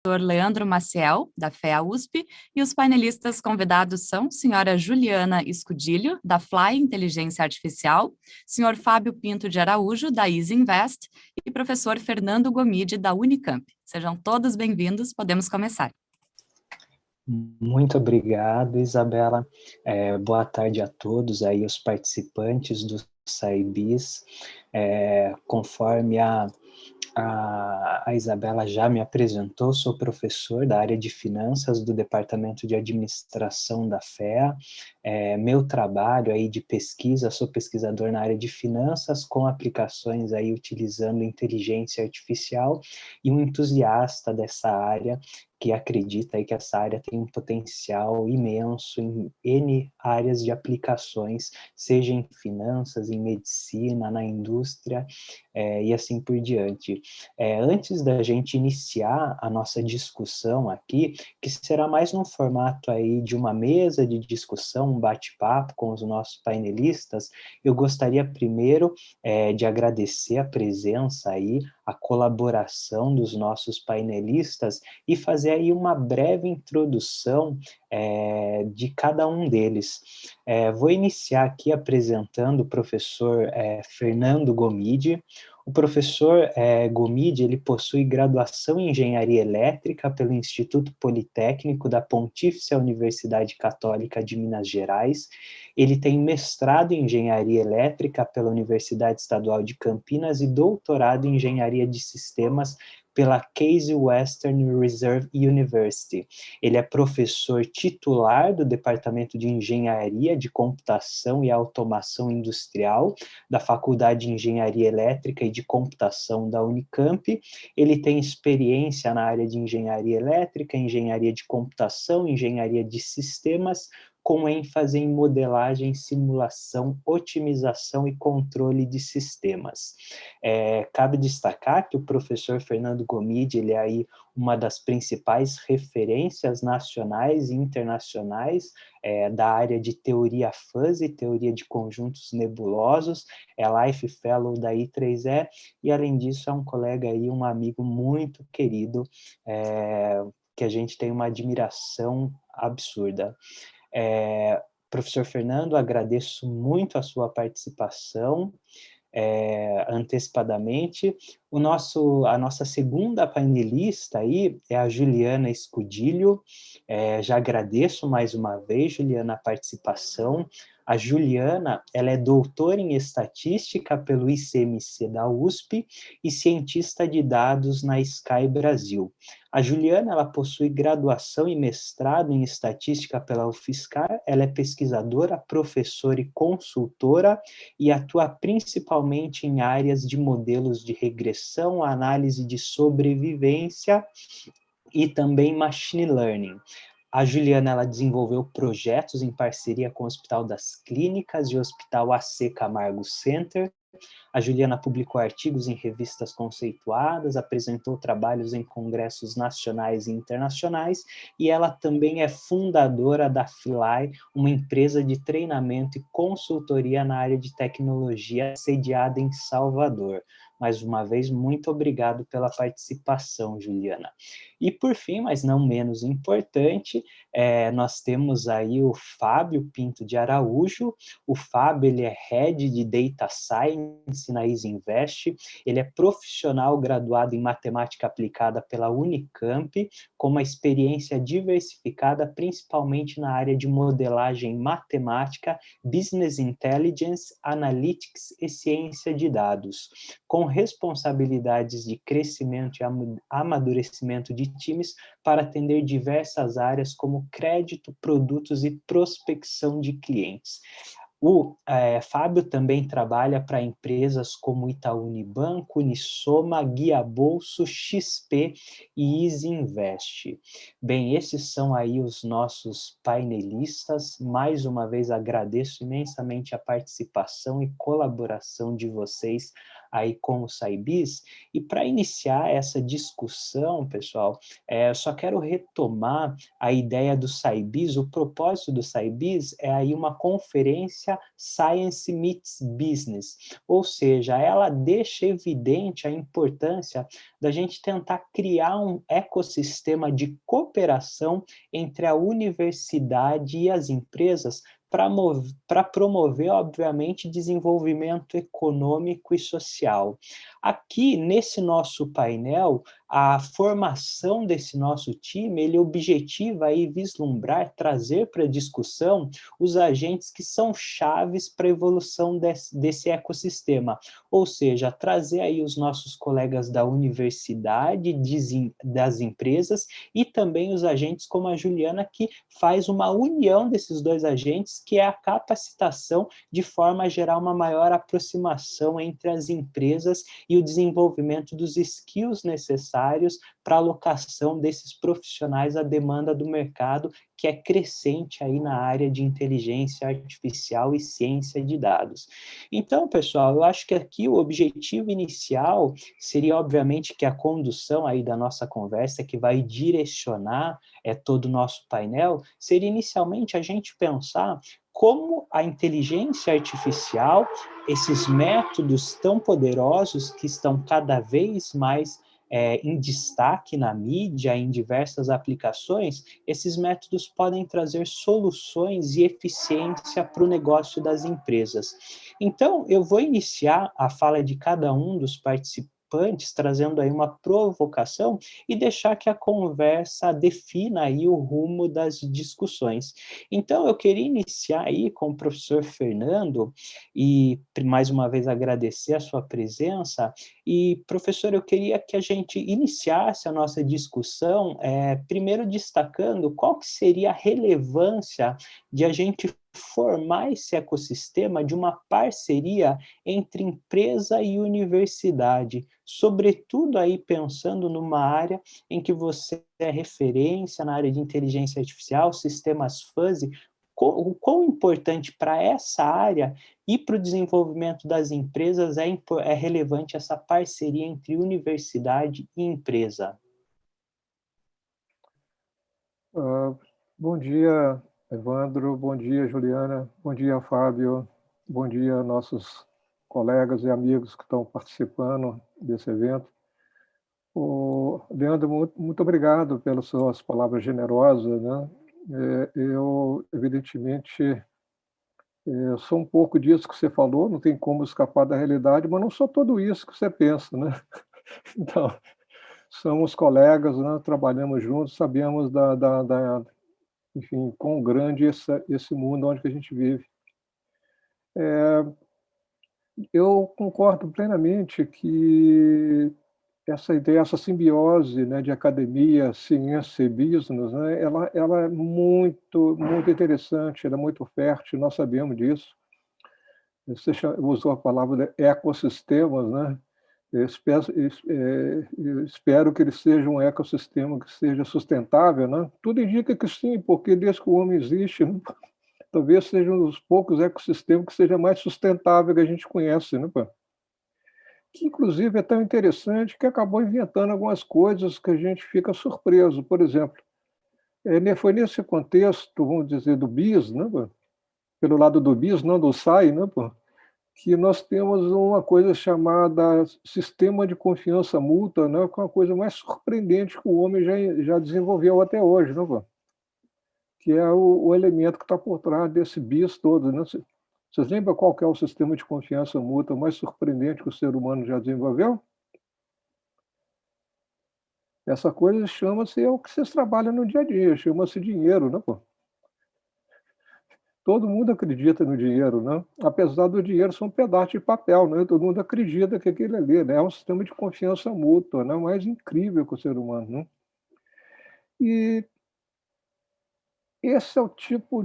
Leandro Maciel, da FEA USP, e os painelistas convidados são senhora Juliana Escudilho, da Fly Inteligência Artificial, senhor Fábio Pinto de Araújo, da Easy Invest, e professor Fernando Gomide, da Unicamp. Sejam todos bem-vindos, podemos começar. Muito obrigado, Isabela. Boa tarde a todos aí, os participantes do SciBis. Conforme a Isabela já me apresentou, sou professor da área de finanças do Departamento de Administração da FEA. Meu trabalho aí de pesquisa, sou pesquisador na área de finanças com aplicações aí utilizando inteligência artificial e um entusiasta dessa área que acredita aí que essa área tem um potencial imenso em N áreas de aplicações, seja em finanças, em medicina, na indústria, e assim por diante. Antes da gente iniciar a nossa discussão aqui, que será mais num formato aí de uma mesa de discussão, um bate-papo com os nossos painelistas, eu gostaria primeiro de agradecer a presença aí, a colaboração dos nossos painelistas e fazer aí uma breve introdução de cada um deles. Vou iniciar aqui apresentando o professor Fernando Gomide. O professor Gomide, ele possui graduação em Engenharia Elétrica pelo Instituto Politécnico da Pontifícia Universidade Católica de Minas Gerais. Ele tem mestrado em Engenharia Elétrica pela Universidade Estadual de Campinas e doutorado em Engenharia de Sistemas pela Case Western Reserve University. Ele é professor titular do Departamento de Engenharia de Computação e Automação Industrial da Faculdade de Engenharia Elétrica e de Computação da Unicamp. Ele tem experiência na área de Engenharia Elétrica, Engenharia de Computação, Engenharia de Sistemas, com ênfase em modelagem, simulação, otimização e controle de sistemas. Cabe destacar que o professor Fernando Gomide, ele é aí uma das principais referências nacionais e internacionais da área de teoria fuzzy, teoria de conjuntos nebulosos, é Life Fellow da I3E, e além disso é um colega aí, um amigo muito querido, que a gente tem uma admiração absurda. Professor Fernando, agradeço muito a sua participação antecipadamente. A nossa segunda painelista aí é a Juliana Escudilho. Já agradeço mais uma vez, Juliana, a participação. A Juliana, ela é doutora em estatística pelo ICMC da USP e cientista de dados na Sky Brasil. A Juliana, ela possui graduação e mestrado em estatística pela UFSCar, ela é pesquisadora, professora e consultora e atua principalmente em áreas de modelos de regressão, análise de sobrevivência e também machine learning. A Juliana, ela desenvolveu projetos em parceria com o Hospital das Clínicas e o Hospital AC Camargo Center. A Juliana publicou artigos em revistas conceituadas, apresentou trabalhos em congressos nacionais e internacionais, e ela também é fundadora da Fly, uma empresa de treinamento e consultoria na área de tecnologia sediada em Salvador. Mais uma vez, muito obrigado pela participação, Juliana. E por fim, mas não menos importante, nós temos aí o Fábio Pinto de Araújo. O Fábio, ele é Head de Data Science na Easy Invest, ele é profissional graduado em Matemática Aplicada pela Unicamp, com uma experiência diversificada, principalmente na área de modelagem matemática, Business Intelligence, Analytics e Ciência de Dados, com responsabilidades de crescimento e amadurecimento de times para atender diversas áreas como crédito, produtos e prospecção de clientes. O Fábio também trabalha para empresas como Itaú Unibanco, Unisoma, Guia Bolso, XP e Easy Invest. Bem, esses são aí os nossos painelistas. Mais uma vez agradeço imensamente a participação e colaboração de vocês aí com o SciBiz. E para iniciar essa discussão, pessoal, eu só quero retomar a ideia do SciBiz. O propósito do SciBiz é aí uma conferência Science Meets Business, ou seja, ela deixa evidente a importância da gente tentar criar um ecossistema de cooperação entre a universidade e as empresas para promover, obviamente, desenvolvimento econômico e social. Aqui, nesse nosso painel, a formação desse nosso time, ele objetiva aí vislumbrar, trazer para a discussão os agentes que são chaves para a evolução desse ecossistema, ou seja, trazer aí os nossos colegas da universidade, das empresas, e também os agentes como a Juliana, que faz uma união desses dois agentes, que é a capacitação, de forma a gerar uma maior aproximação entre as empresas e o desenvolvimento dos skills necessários para a alocação desses profissionais à demanda do mercado, que é crescente aí na área de inteligência artificial e ciência de dados. Então, pessoal, eu acho que aqui o objetivo inicial seria, obviamente, que a condução aí da nossa conversa, que vai direcionar todo o nosso painel, seria inicialmente a gente pensar como a inteligência artificial, esses métodos tão poderosos que estão cada vez mais em destaque na mídia, em diversas aplicações, esses métodos podem trazer soluções e eficiência para o negócio das empresas. Então, eu vou iniciar a fala de cada um dos participantes, trazendo aí uma provocação e deixar que a conversa defina aí o rumo das discussões. Então, eu queria iniciar aí com o professor Fernando e, mais uma vez, agradecer a sua presença. E, professor, eu queria que a gente iniciasse a nossa discussão, primeiro destacando qual que seria a relevância de a gente formar esse ecossistema de uma parceria entre empresa e universidade, sobretudo aí pensando numa área em que você é referência na área de inteligência artificial, sistemas fuzzy. O quão importante para essa área e para o desenvolvimento das empresas é relevante essa parceria entre universidade e empresa? Bom dia, Evandro. Bom dia, Juliana. Bom dia, Fábio. Bom dia, nossos colegas e amigos que estão participando desse evento. Leandro, muito obrigado pelas suas palavras generosas, né? Eu, evidentemente, sou um pouco disso que você falou, não tem como escapar da realidade, mas não sou tudo isso que você pensa, né? Então, somos colegas, né? Trabalhamos juntos, sabemos enfim, quão grande esse mundo onde que a gente vive. Eu concordo plenamente que essa ideia, essa simbiose, né, de academia, ciência e business, né, ela é muito interessante, ela é muito fértil, nós sabemos disso. Você usou a palavra de ecossistemas, né? Eu espero que ele seja um ecossistema que seja sustentável, né? Tudo indica que sim, porque desde que o homem existe, né, talvez seja um dos poucos ecossistemas que seja mais sustentável que a gente conhece, né, pô? Que inclusive é tão interessante que acabou inventando algumas coisas que a gente fica surpreso. Por exemplo, foi nesse contexto, vamos dizer, do BIS, né, pô? Pelo lado do BIS, não do SAI, né, pô? Que nós temos uma coisa chamada sistema de confiança mútua, né, que é uma coisa mais surpreendente que o homem já desenvolveu até hoje, né, pô? Que é o elemento que está por trás desse BIS todo, né? Vocês lembram qual que é o sistema de confiança mútua mais surpreendente que o ser humano já desenvolveu? Essa coisa chama-se, é o que vocês trabalham no dia a dia, chama-se dinheiro, né, pô? Todo mundo acredita no dinheiro, né? Apesar do dinheiro ser um pedaço de papel, né? Todo mundo acredita que aquilo ali, né, é um sistema de confiança mútua, né? Mais incrível que o ser humano, né? E esse é o tipo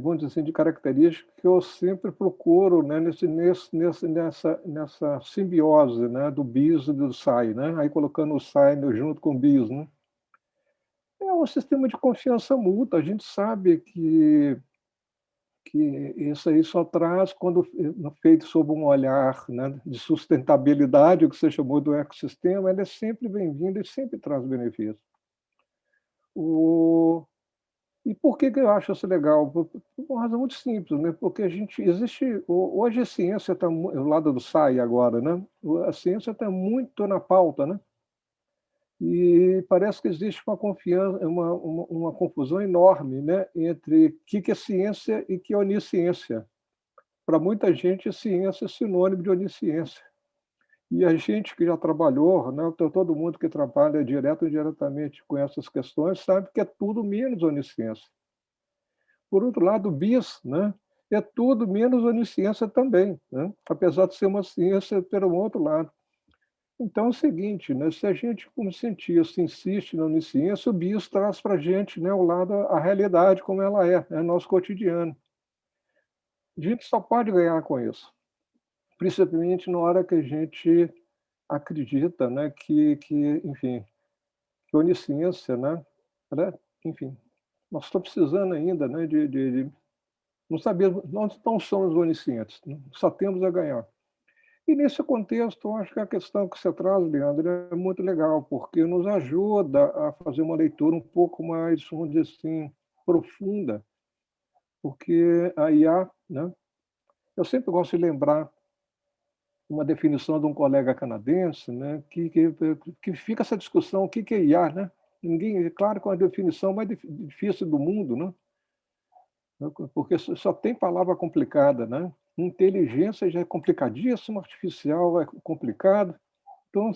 vamos dizer assim, de característica que eu sempre procuro, né, nessa simbiose, né, do BIS e do SAI, né? Aí colocando o SAI junto com o BIS, né? É um sistema de confiança mútua. A gente sabe que que isso aí só traz quando feito sob um olhar, né, de sustentabilidade, o que você chamou do ecossistema, ele é sempre bem-vindo e sempre traz benefícios. O E por que que eu acho isso legal? Por uma razão muito simples, né, porque a gente existe hoje a ciência está o lado do SAI agora, né, a ciência está muito na pauta, né, e parece que existe uma confiança uma confusão enorme, né, entre o que é ciência e que é onisciência. Para muita gente, ciência é sinônimo de onisciência. E a gente que já trabalhou, né, todo mundo que trabalha direto ou indiretamente com essas questões sabe que é tudo menos onisciência. Por outro lado, o bis, né, é tudo menos onisciência também, né, apesar de ser uma ciência pelo outro lado. Então é o seguinte, né, se a gente, como cientista, insiste na onisciência, o bis traz para a gente, né, o lado, a realidade como ela é nosso cotidiano. A gente só pode ganhar com isso, principalmente na hora que a gente acredita, né, enfim, que a onisciência, né, ela enfim, nós estamos precisando ainda, né, não sabemos, nós não somos oniscientes, né, só temos a ganhar. E nesse contexto, eu acho que a questão que você traz, Leandro, é muito legal, porque nos ajuda a fazer uma leitura um pouco mais, vamos dizer assim, profunda, porque a IA, né, eu sempre gosto de lembrar uma definição de um colega canadense, né, que fica essa discussão, o que é IA, né? Ninguém, é claro que é uma definição mais difícil do mundo, né? Porque só tem palavra complicada, né? Inteligência já é complicadíssimo, artificial é complicado, então,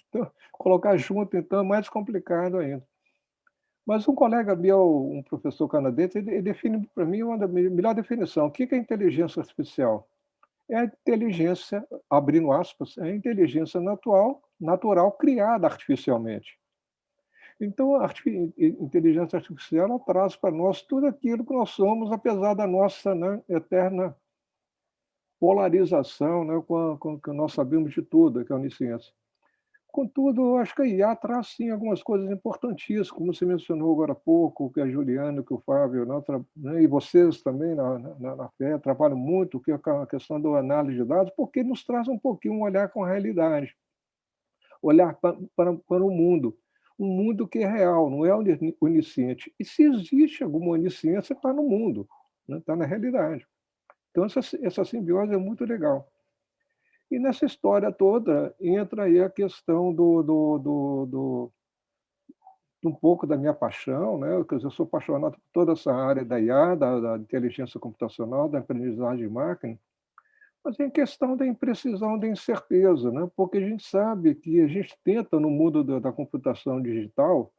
então colocar junto então é mais complicado ainda. Mas um colega meu, um professor canadense, ele define para mim uma da melhor definição. O que é inteligência artificial? É a inteligência, abrindo aspas, é a inteligência natural criada artificialmente. Então, a inteligência artificial ela traz para nós tudo aquilo que nós somos, apesar da nossa, né, eterna polarização, né, com que nós sabemos de tudo, que é a onisciência. Contudo, eu acho que a IA traz sim algumas coisas importantíssimas, como você mencionou agora há pouco, que a Juliana, que o Fábio, né, e vocês também na FEA trabalham muito que é a questão da análise de dados, porque nos traz um pouquinho um olhar com a realidade, olhar para o mundo, um mundo que é real, não é onisciente. E se existe alguma onisciência, está no mundo, né, está na realidade. Então, essa simbiose é muito legal. E nessa história toda entra aí a questão de um pouco da minha paixão, né, quer dizer, eu sou apaixonado por toda essa área da IA, da inteligência computacional, da aprendizagem de máquina, mas em questão da imprecisão, da incerteza, né, porque a gente sabe que a gente tenta no mundo da computação digital,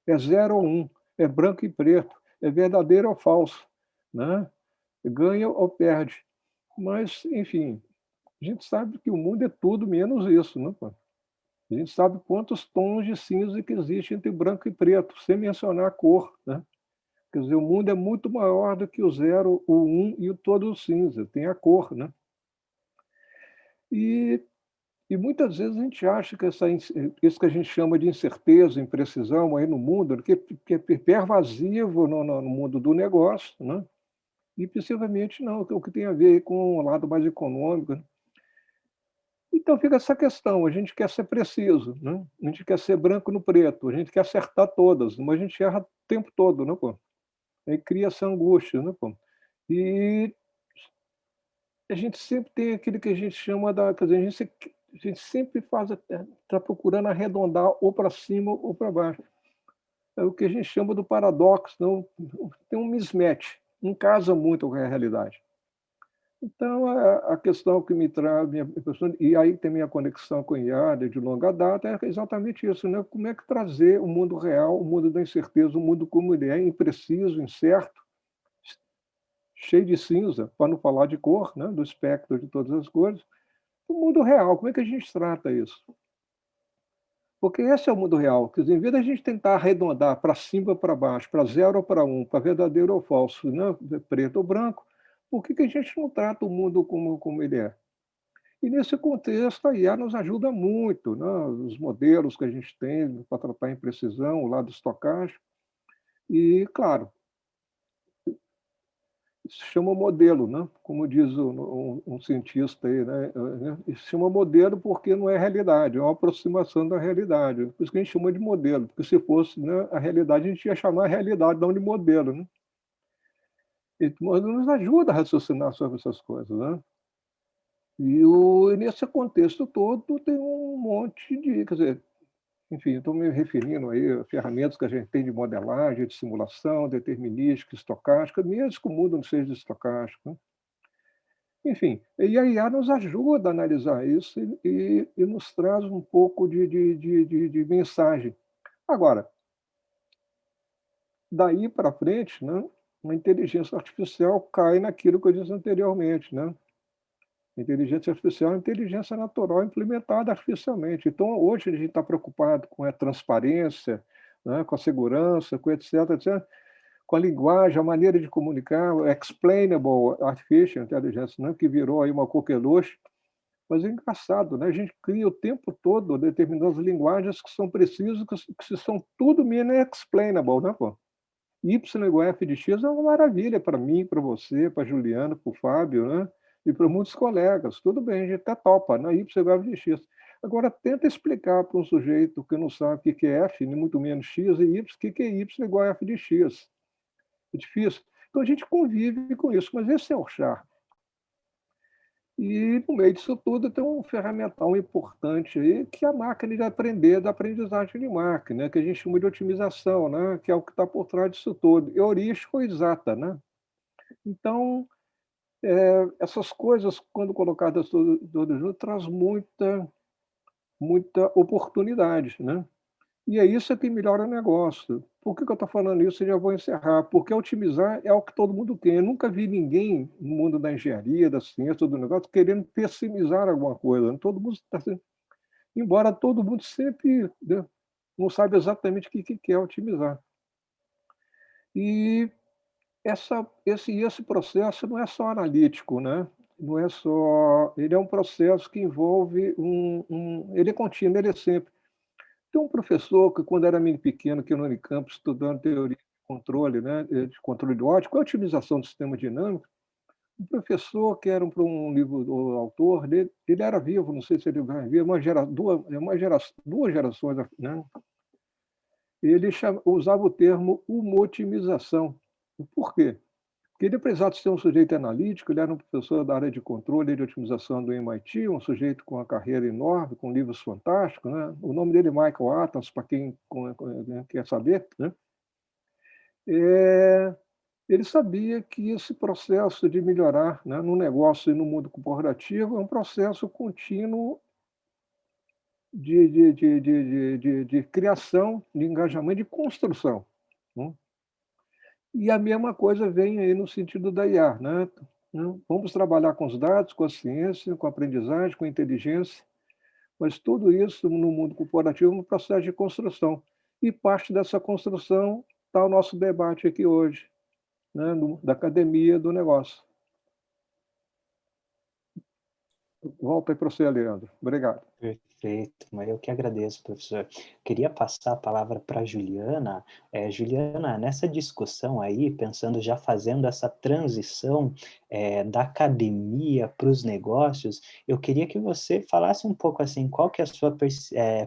é 0 ou 1, é branco e preto, é verdadeiro ou falso, né, ganha ou perde. Mas, enfim, a gente sabe que o mundo é tudo menos isso, né, pô? A gente sabe quantos tons de cinza que existem entre branco e preto, sem mencionar a cor, né? Quer dizer, o mundo é muito maior do que o 0, o 1 e o todo cinza, tem a cor, né? E, e muitas vezes a gente acha que isso que a gente chama de incerteza, imprecisão aí no mundo, que é pervasivo no mundo do negócio, né? E possivelmente não, o que tem a ver com o lado mais econômico, né? Então fica essa questão, a gente quer ser preciso, né, a gente quer ser branco no preto, a gente quer acertar todas, mas a gente erra o tempo todo, né, pô. Aí cria essa angústia, né, pô. E a gente sempre tem aquilo que a gente chama quer dizer, a gente sempre está procurando arredondar ou para cima ou para baixo. É o que a gente chama do paradoxo, não tem um mismatch, não casa muito com a realidade. Então, a questão que me traz, e aí tem minha conexão com o IAD de longa data, é exatamente isso, né? Como é que trazer o mundo real, o mundo da incerteza, o mundo como ele é, impreciso, incerto, cheio de cinza, para não falar de cor, né? Do espectro de todas as cores, o mundo real, como é que a gente trata isso? Porque esse é o mundo real, quer dizer, em vez da gente tentar arredondar para cima ou para baixo, para 0 ou para 1, para verdadeiro ou falso, né? Preto ou branco, por que a gente não trata o mundo como ele é? E nesse contexto, a IA nos ajuda muito, né? Os modelos que a gente tem para tratar a imprecisão, o lado estocástico. E, claro, Isso se chama modelo, né? Como diz um cientista aí, né? Isso se chama modelo porque não é realidade, é uma aproximação da realidade. Por isso que a gente chama de modelo, porque se fosse, né, a realidade, a gente ia chamar a realidade, não de modelo, né? E o modelo nos ajuda a raciocinar sobre essas coisas, né? E nesse contexto todo tem um monte de, quer dizer, enfim, estou me referindo aí a ferramentas que a gente tem de modelagem, de simulação, determinística, estocástica, mesmo que o mundo não seja estocástico, né? Enfim, e a IA nos ajuda a analisar isso e nos traz um pouco de mensagem. Agora, daí para frente, né, a inteligência artificial cai naquilo que eu disse anteriormente, né? Inteligência artificial é inteligência natural implementada artificialmente. Então, hoje a gente está preocupado com a transparência, né, com a segurança, com etc, etc, com a linguagem, a maneira de comunicar, o explainable artificial intelligence, né, que virou aí uma coqueluche. Mas é engraçado, né? A gente cria o tempo todo determinadas linguagens que são precisas, que são tudo menos explainable, né, pô? Y igual a f de x é uma maravilha para mim, para você, para Juliana, para o Fábio, né? E para muitos colegas. Tudo bem, a gente até topa, né? Y igual a f de x. Agora, tenta explicar para um sujeito que não sabe o que é f, nem muito menos x, e y, o que é y igual a f de x. É difícil. Então, a gente convive com isso, mas esse é o charme. E, no meio disso tudo, tem um ferramental importante aí, que é a máquina de aprender, da aprendizagem de máquina, né, que a gente chama de otimização, né, que é o que está por trás disso tudo, heurística ou exata, né? Então, essas coisas, quando colocadas todas juntas, traz muita oportunidade, né? E é isso que melhora o negócio. Por que eu estou falando isso? Eu já vou encerrar. Porque otimizar é o que todo mundo quer. Eu nunca vi ninguém no mundo da engenharia, da ciência, do negócio, querendo pessimizar alguma coisa. Todo mundo está sempre... Embora todo mundo sempre, né, não sabe exatamente o que quer otimizar. E esse processo não é só analítico, né? Não é só... Ele é um processo que envolve ele é contínuo, ele é sempre. Tem um professor que, quando era menino pequeno, aqui no Unicamp, estudando teoria de controle, né, de controle óptico, a otimização do sistema dinâmico, um professor que era um livro do autor, ele era vivo, não sei se ele vai ver, duas gerações, né, ele usava o termo umotimização. Por quê? Porque ele, apesar de ser um sujeito analítico, ele era um professor da área de controle e de otimização do MIT, um sujeito com uma carreira enorme, com livros fantásticos, né? O nome dele é Michael Atlas, para quem quer saber, né? Ele sabia que esse processo de melhorar, né, no negócio e no mundo corporativo é um processo contínuo de criação, de engajamento, de construção, né? E a mesma coisa vem aí no sentido da IA, né? Vamos trabalhar com os dados, com a ciência, com a aprendizagem, com a inteligência, mas tudo isso no mundo corporativo é um processo de construção. E parte dessa construção está o nosso debate aqui hoje, né? Da academia do negócio. Volta aí para você, Leandro. Obrigado. Perfeito, mas eu que agradeço, professor. Queria passar a palavra para a Juliana. Juliana, nessa discussão aí, pensando, já fazendo essa transição da academia para os negócios, eu queria que você falasse um pouco assim, qual que é a sua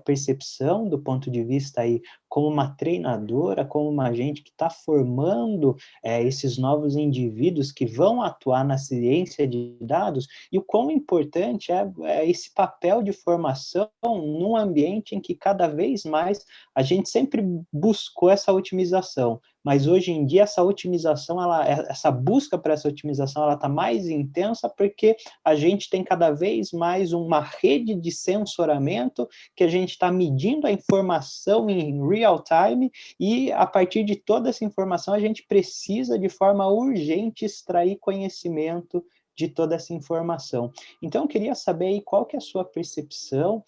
percepção do ponto de vista aí, como uma treinadora, como uma gente que está formando esses novos indivíduos que vão atuar na ciência de dados, e o quão importante é esse papel de formação num ambiente em que cada vez mais a gente sempre buscou essa otimização, mas hoje em dia essa otimização, essa busca para essa otimização, ela está mais intensa porque a gente tem cada vez mais uma rede de sensoramento que a gente está medindo a informação em real time e a partir de toda essa informação a gente precisa de forma urgente extrair conhecimento de toda essa informação. Então, eu queria saber aí qual que é a sua percepção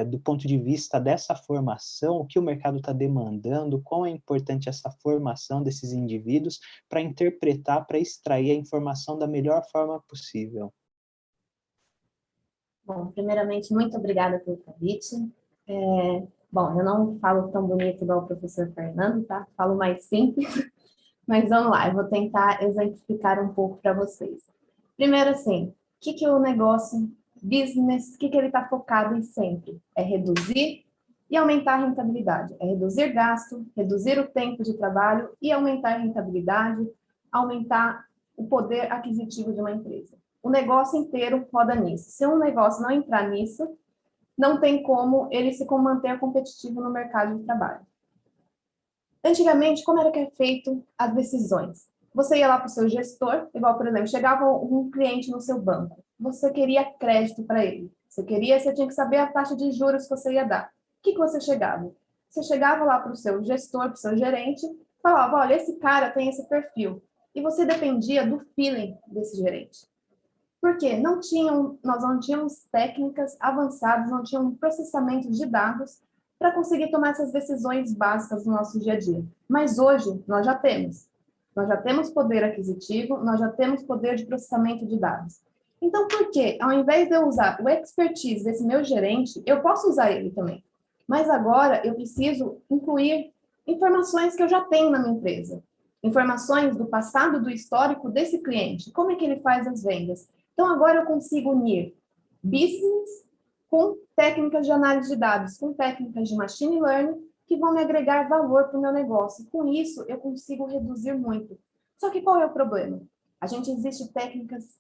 do ponto de vista dessa formação, o que o mercado está demandando, quão é importante essa formação desses indivíduos para interpretar, para extrair a informação da melhor forma possível. Bom, primeiramente, muito obrigada pelo convite. Bom, eu não falo tão bonito igual o professor Fernando, tá? Falo mais simples, Mas vamos lá, eu vou tentar exemplificar um pouco para vocês. Primeiro, assim, o que o negócio, business, o que ele está focado em sempre? É reduzir e aumentar a rentabilidade. É reduzir gasto, reduzir o tempo de trabalho e aumentar a rentabilidade, aumentar o poder aquisitivo de uma empresa. O negócio inteiro roda nisso. Se um negócio não entrar nisso, não tem como ele se manter competitivo no mercado de trabalho. Antigamente, como era que é feito as decisões? Você ia lá para o seu gestor, igual, por exemplo, chegava um cliente no seu banco, você queria crédito para ele, você tinha que saber a taxa de juros que você ia dar. O que você chegava? Você chegava lá para o seu gestor, para o seu gerente, falava, olha, esse cara tem esse perfil. E você dependia do feeling desse gerente. Por quê? Nós não tínhamos técnicas avançadas, não tínhamos processamento de dados para conseguir tomar essas decisões básicas no nosso dia a dia. Mas hoje nós já temos. Nós já temos poder aquisitivo, nós já temos poder de processamento de dados. Então, por que, ao invés de eu usar o expertise desse meu gerente, eu posso usar ele também. Mas agora eu preciso incluir informações que eu já tenho na minha empresa. Informações do passado, do histórico desse cliente. Como é que ele faz as vendas? Então, agora eu consigo unir business com técnicas de análise de dados, com técnicas de machine learning, que vão me agregar valor para o meu negócio. Com isso, eu consigo reduzir muito. Só que qual é o problema? Existem técnicas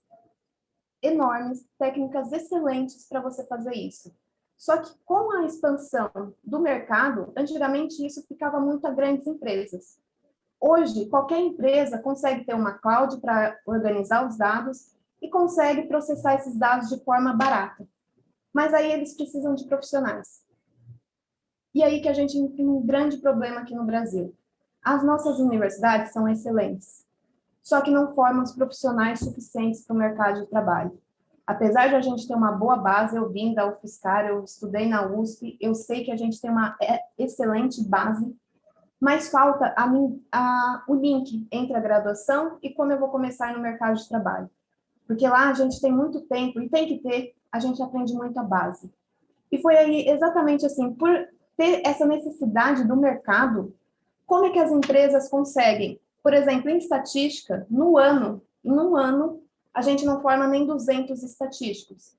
enormes, técnicas excelentes para você fazer isso. Só que com a expansão do mercado, antigamente isso ficava muito a grandes empresas. Hoje, qualquer empresa consegue ter uma cloud para organizar os dados e consegue processar esses dados de forma barata. Mas aí eles precisam de profissionais. E aí que a gente tem um grande problema aqui no Brasil. As nossas universidades são excelentes, só que não formam os profissionais suficientes para o mercado de trabalho. Apesar de a gente ter uma boa base, eu vim da UFSCar, eu estudei na USP, eu sei que a gente tem uma excelente base, mas falta o link entre a graduação e quando eu vou começar no mercado de trabalho. Porque lá a gente tem muito tempo, e tem que ter, a gente aprende muito a base. E foi aí exatamente assim, por ter essa necessidade do mercado, como é que as empresas conseguem, por exemplo, em estatística, em um ano, a gente não forma nem 200 estatísticos.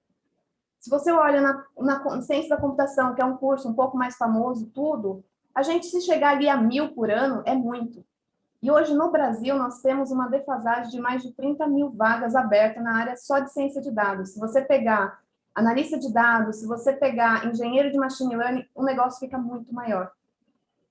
Se você olha na ciência da computação, que é um curso um pouco mais famoso, tudo, a gente, se chegar ali a 1.000 por ano, é muito. E hoje, no Brasil, nós temos uma defasagem de mais de 30.000 vagas abertas na área só de ciência de dados. Se você pegar analista de dados, se você pegar engenheiro de machine learning, o negócio fica muito maior.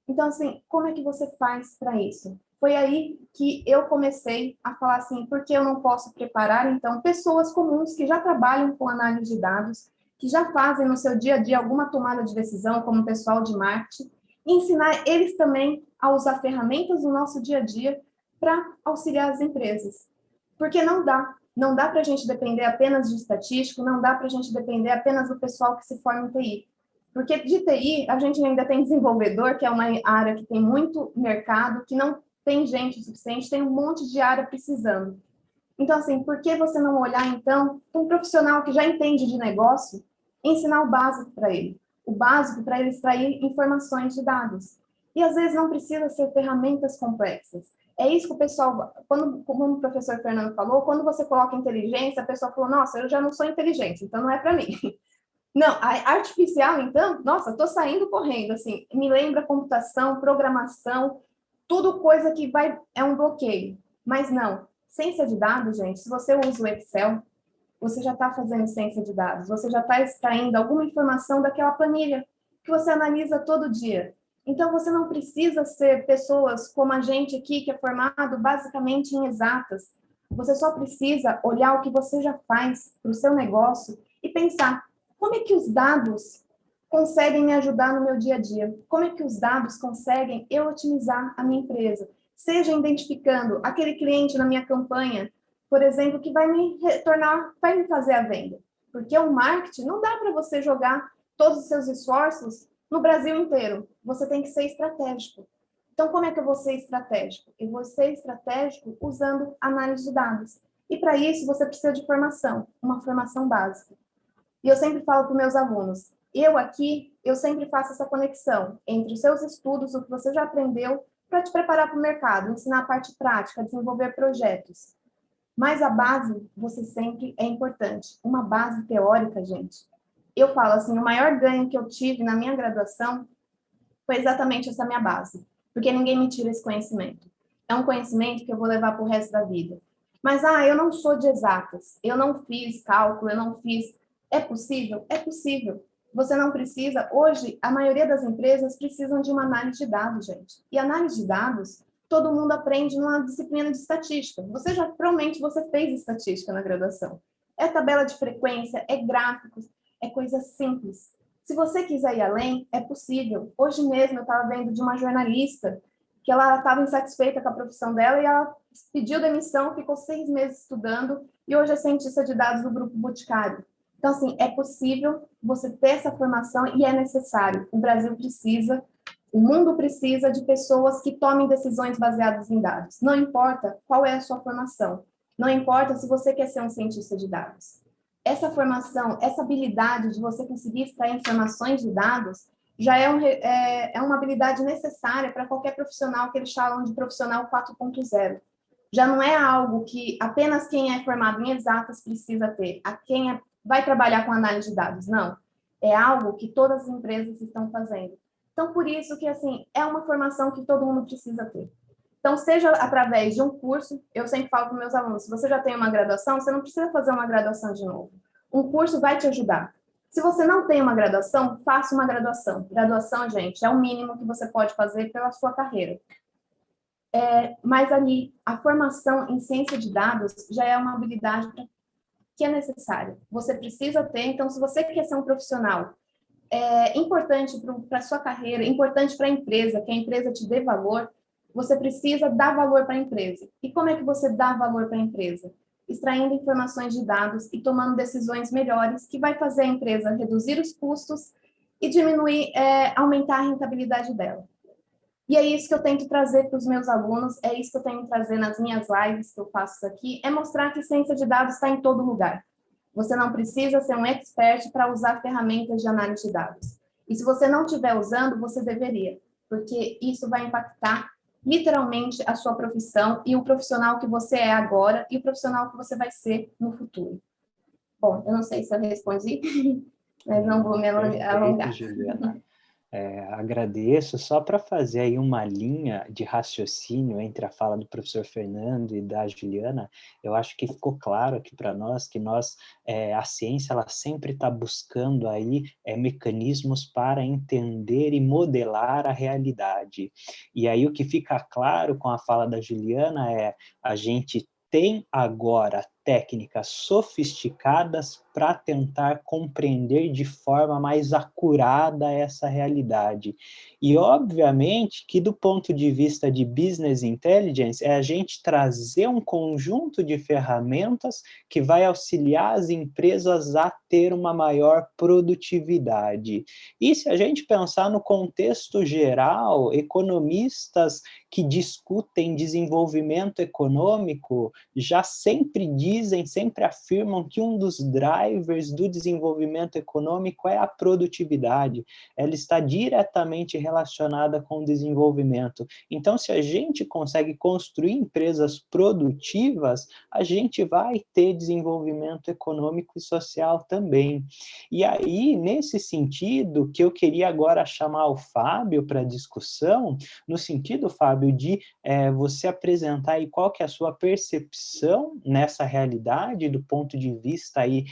Então, assim, como é que você faz para isso? Foi aí que eu comecei a falar assim, por que eu não posso preparar, então, pessoas comuns que já trabalham com análise de dados, que já fazem no seu dia a dia alguma tomada de decisão, como pessoal de marketing, e ensinar eles também a usar ferramentas no nosso dia a dia para auxiliar as empresas. Porque não dá para a gente depender apenas de estatístico, não dá para a gente depender apenas do pessoal que se forma em TI. Porque de TI, a gente ainda tem desenvolvedor, que é uma área que tem muito mercado, que não tem gente suficiente, tem um monte de área precisando. Então, assim, por que você não olhar, então, para um profissional que já entende de negócio, ensinar o básico para ele? O básico para ele extrair informações de dados. E, às vezes, não precisa ser ferramentas complexas. É isso que o pessoal, como o professor Fernando falou, quando você coloca inteligência, a pessoa falou, nossa, eu já não sou inteligente, então não é para mim. Não, a artificial, então, nossa, estou saindo correndo, assim, me lembra computação, programação, tudo coisa que é um bloqueio. Mas não, ciência de dados, gente, se você usa o Excel, você já está fazendo ciência de dados, você já está extraindo alguma informação daquela planilha que você analisa todo dia. Então, você não precisa ser pessoas como a gente aqui, que é formado basicamente em exatas. Você só precisa olhar o que você já faz para o seu negócio e pensar, como é que os dados conseguem me ajudar no meu dia a dia? Como é que os dados conseguem eu otimizar a minha empresa? Seja identificando aquele cliente na minha campanha, por exemplo, que vai me retornar, vai me fazer a venda. Porque o marketing não dá para você jogar todos os seus esforços no Brasil inteiro. Você tem que ser estratégico. Então, como é que eu vou ser estratégico? Eu vou ser estratégico usando análise de dados. E para isso, você precisa de formação, uma formação básica. E eu sempre falo para os meus alunos, eu sempre faço essa conexão entre os seus estudos, o que você já aprendeu, para te preparar para o mercado, ensinar a parte prática, desenvolver projetos. Mas a base, você sempre é importante. Uma base teórica, gente. Eu falo assim, o maior ganho que eu tive na minha graduação foi exatamente essa minha base, porque ninguém me tira esse conhecimento. É um conhecimento que eu vou levar para o resto da vida. Mas, eu não sou de exatas, eu não fiz cálculo, eu não fiz... É possível? É possível. Você não precisa... Hoje, a maioria das empresas precisam de uma análise de dados, gente. E análise de dados, todo mundo aprende numa disciplina de estatística. Provavelmente você fez estatística na graduação. É tabela de frequência, é gráficos, é coisa simples. Se você quiser ir além, é possível. Hoje mesmo eu estava vendo de uma jornalista que ela estava insatisfeita com a profissão dela e ela pediu demissão, ficou 6 meses estudando e hoje é cientista de dados do Grupo Boticário. Então, assim, é possível você ter essa formação e é necessário. O Brasil precisa, o mundo precisa de pessoas que tomem decisões baseadas em dados. Não importa qual é a sua formação, não importa se você quer ser um cientista de dados. Essa formação, essa habilidade de você conseguir extrair informações de dados, já é uma habilidade necessária para qualquer profissional que eles chamam de profissional 4.0. Já não é algo que apenas quem é formado em exatas precisa ter, vai trabalhar com análise de dados, não. É algo que todas as empresas estão fazendo. Então, por isso que, assim, é uma formação que todo mundo precisa ter. Então, seja através de um curso, eu sempre falo para meus alunos, se você já tem uma graduação, você não precisa fazer uma graduação de novo. Um curso vai te ajudar. Se você não tem uma graduação, faça uma graduação. Graduação, gente, é o mínimo que você pode fazer pela sua carreira. Mas ali, a formação em ciência de dados já é uma habilidade que é necessária. Você precisa ter, então, se você quer ser um profissional importante para a sua carreira, importante para a empresa, que a empresa te dê valor, você precisa dar valor para a empresa. E como é que você dá valor para a empresa? Extraindo informações de dados e tomando decisões melhores, que vai fazer a empresa reduzir os custos e aumentar a rentabilidade dela. E é isso que eu tento trazer para os meus alunos, é isso que eu tento trazer nas minhas lives que eu faço aqui, é mostrar que ciência de dados está em todo lugar. Você não precisa ser um expert para usar ferramentas de análise de dados. E se você não estiver usando, você deveria, porque isso vai impactar literalmente a sua profissão e o profissional que você é agora e o profissional que você vai ser no futuro. Bom, eu não sei se eu respondi, mas não vou me alongar. Juliana. Agradeço. Só para fazer aí uma linha de raciocínio entre a fala do professor Fernando e da Juliana, eu acho que ficou claro aqui para nós que a ciência ela sempre está buscando aí mecanismos para entender e modelar a realidade. E aí o que fica claro com a fala da Juliana a gente tem agora técnicas sofisticadas para tentar compreender de forma mais acurada essa realidade. E, obviamente, que do ponto de vista de business intelligence, é a gente trazer um conjunto de ferramentas que vai auxiliar as empresas a ter uma maior produtividade. E se a gente pensar no contexto geral, economistas que discutem desenvolvimento econômico já sempre sempre afirmam que um dos drivers do desenvolvimento econômico é a produtividade. Ela está diretamente relacionada com o desenvolvimento. Então, se a gente consegue construir empresas produtivas, a gente vai ter desenvolvimento econômico e social também. E aí, nesse sentido, que eu queria agora chamar o Fábio para discussão, no sentido, Fábio, de você apresentar aí qual que é a sua percepção nessa realidade, do ponto de vista aí,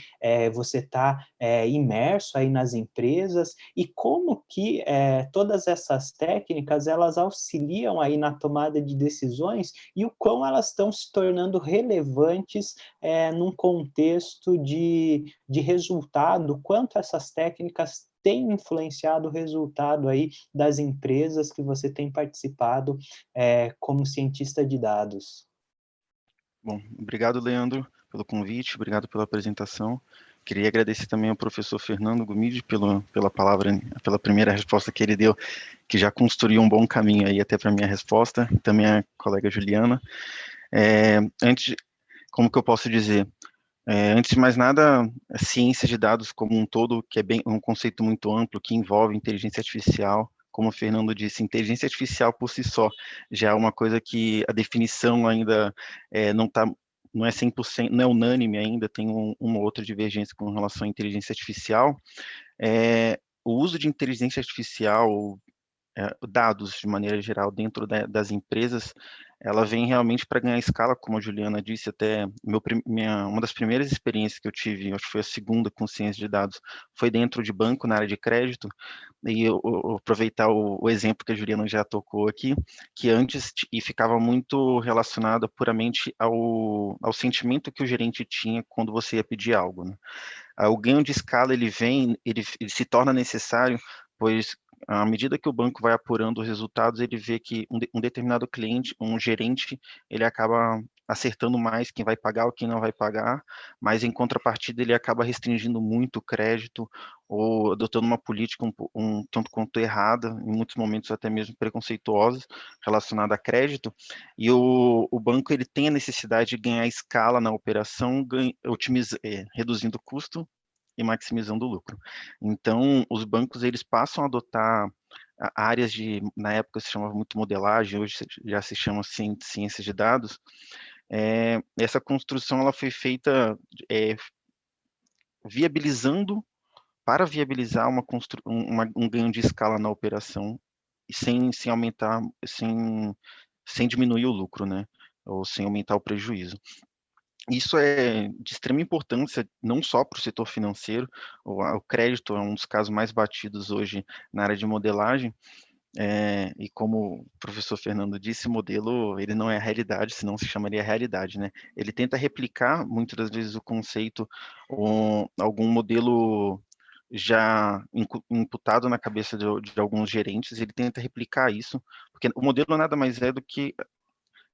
você está imerso aí nas empresas, e como que todas essas técnicas, elas auxiliam aí na tomada de decisões, e o quão elas estão se tornando relevantes num contexto de resultado, quanto essas técnicas têm influenciado o resultado aí das empresas que você tem participado como cientista de dados. Bom, obrigado, Leandro, pelo convite, obrigado pela apresentação. Queria agradecer também ao professor Fernando Gomide pela palavra, pela primeira resposta que ele deu, que já construiu um bom caminho aí até para a minha resposta, também a colega Juliana. Como que eu posso dizer? Antes de mais nada, a ciência de dados como um todo, que é um conceito muito amplo, que envolve inteligência artificial, como o Fernando disse, inteligência artificial por si só já é uma coisa que a definição ainda não é 100%, não é unânime ainda, tem uma outra divergência com relação à inteligência artificial. O uso de inteligência artificial, dados de maneira geral dentro das empresas, ela vem realmente para ganhar escala, como a Juliana disse, até uma das primeiras experiências que eu tive, acho que foi a segunda com ciência de dados, foi dentro de banco, na área de crédito, e eu aproveitar o exemplo que a Juliana já tocou aqui, que antes e ficava muito relacionada puramente ao sentimento que o gerente tinha quando você ia pedir algo, né? O ganho de escala ele se torna necessário, pois à medida que o banco vai apurando os resultados, ele vê que um determinado cliente, um gerente, ele acaba acertando mais quem vai pagar ou quem não vai pagar, mas em contrapartida ele acaba restringindo muito o crédito ou adotando uma política um tanto quanto errada, em muitos momentos até mesmo preconceituosa, relacionada a crédito, e o banco ele tem a necessidade de ganhar escala na operação, reduzindo o custo e maximizando o lucro. Então, os bancos eles passam a adotar áreas na época se chamava muito modelagem, hoje já se chama ciência de dados. Essa construção ela foi feita para viabilizar um ganho de escala na operação e sem aumentar, sem diminuir o lucro, né? Ou sem aumentar o prejuízo. Isso é de extrema importância, não só para o setor financeiro, o crédito é um dos casos mais batidos hoje na área de modelagem, e como o professor Fernando disse, o modelo ele não é a realidade, senão se chamaria realidade, né? Ele tenta replicar, muitas das vezes, o conceito, ou algum modelo já imputado na cabeça de alguns gerentes, ele tenta replicar isso, porque o modelo nada mais é do que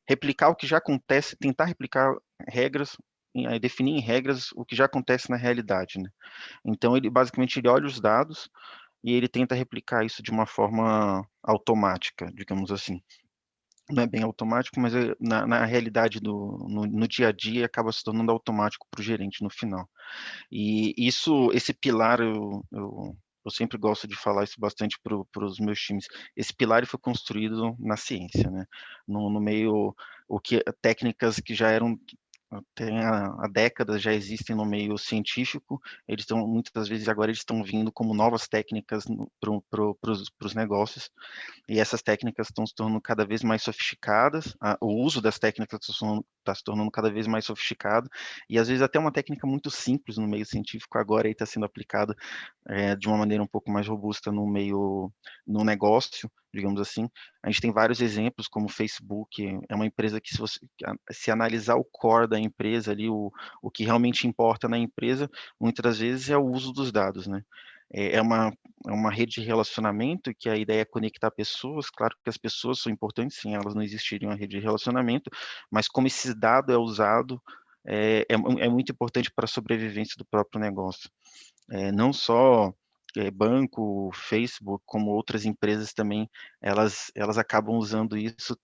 replicar o que já acontece, tentar replicar regras, definir em regras o que já acontece na realidade, né? Então, ele olha os dados e ele tenta replicar isso de uma forma automática, digamos assim. Não é bem automático, mas na realidade, no dia a dia, acaba se tornando automático para o gerente no final. E esse pilar, eu sempre gosto de falar isso bastante para os meus times. Esse pilar foi construído na ciência, né? No meio, técnicas que já eram há décadas já existem no meio científico, eles estão, muitas das vezes, agora eles estão vindo como novas técnicas para os negócios, e essas técnicas estão se tornando cada vez mais sofisticadas, o uso das técnicas está se tornando cada vez mais sofisticado, e às vezes até uma técnica muito simples no meio científico agora está sendo aplicada de uma maneira um pouco mais robusta no negócio, digamos assim. A gente tem vários exemplos, como o Facebook, é uma empresa que se analisar o core da empresa ali, o que realmente importa na empresa, muitas das vezes é o uso dos dados, né? É uma rede de relacionamento que a ideia é conectar pessoas, claro que as pessoas são importantes, sem elas não existiriam uma rede de relacionamento, mas como esse dado é usado, é muito importante para a sobrevivência do próprio negócio. Não só banco, Facebook, como outras empresas também, elas acabam usando isso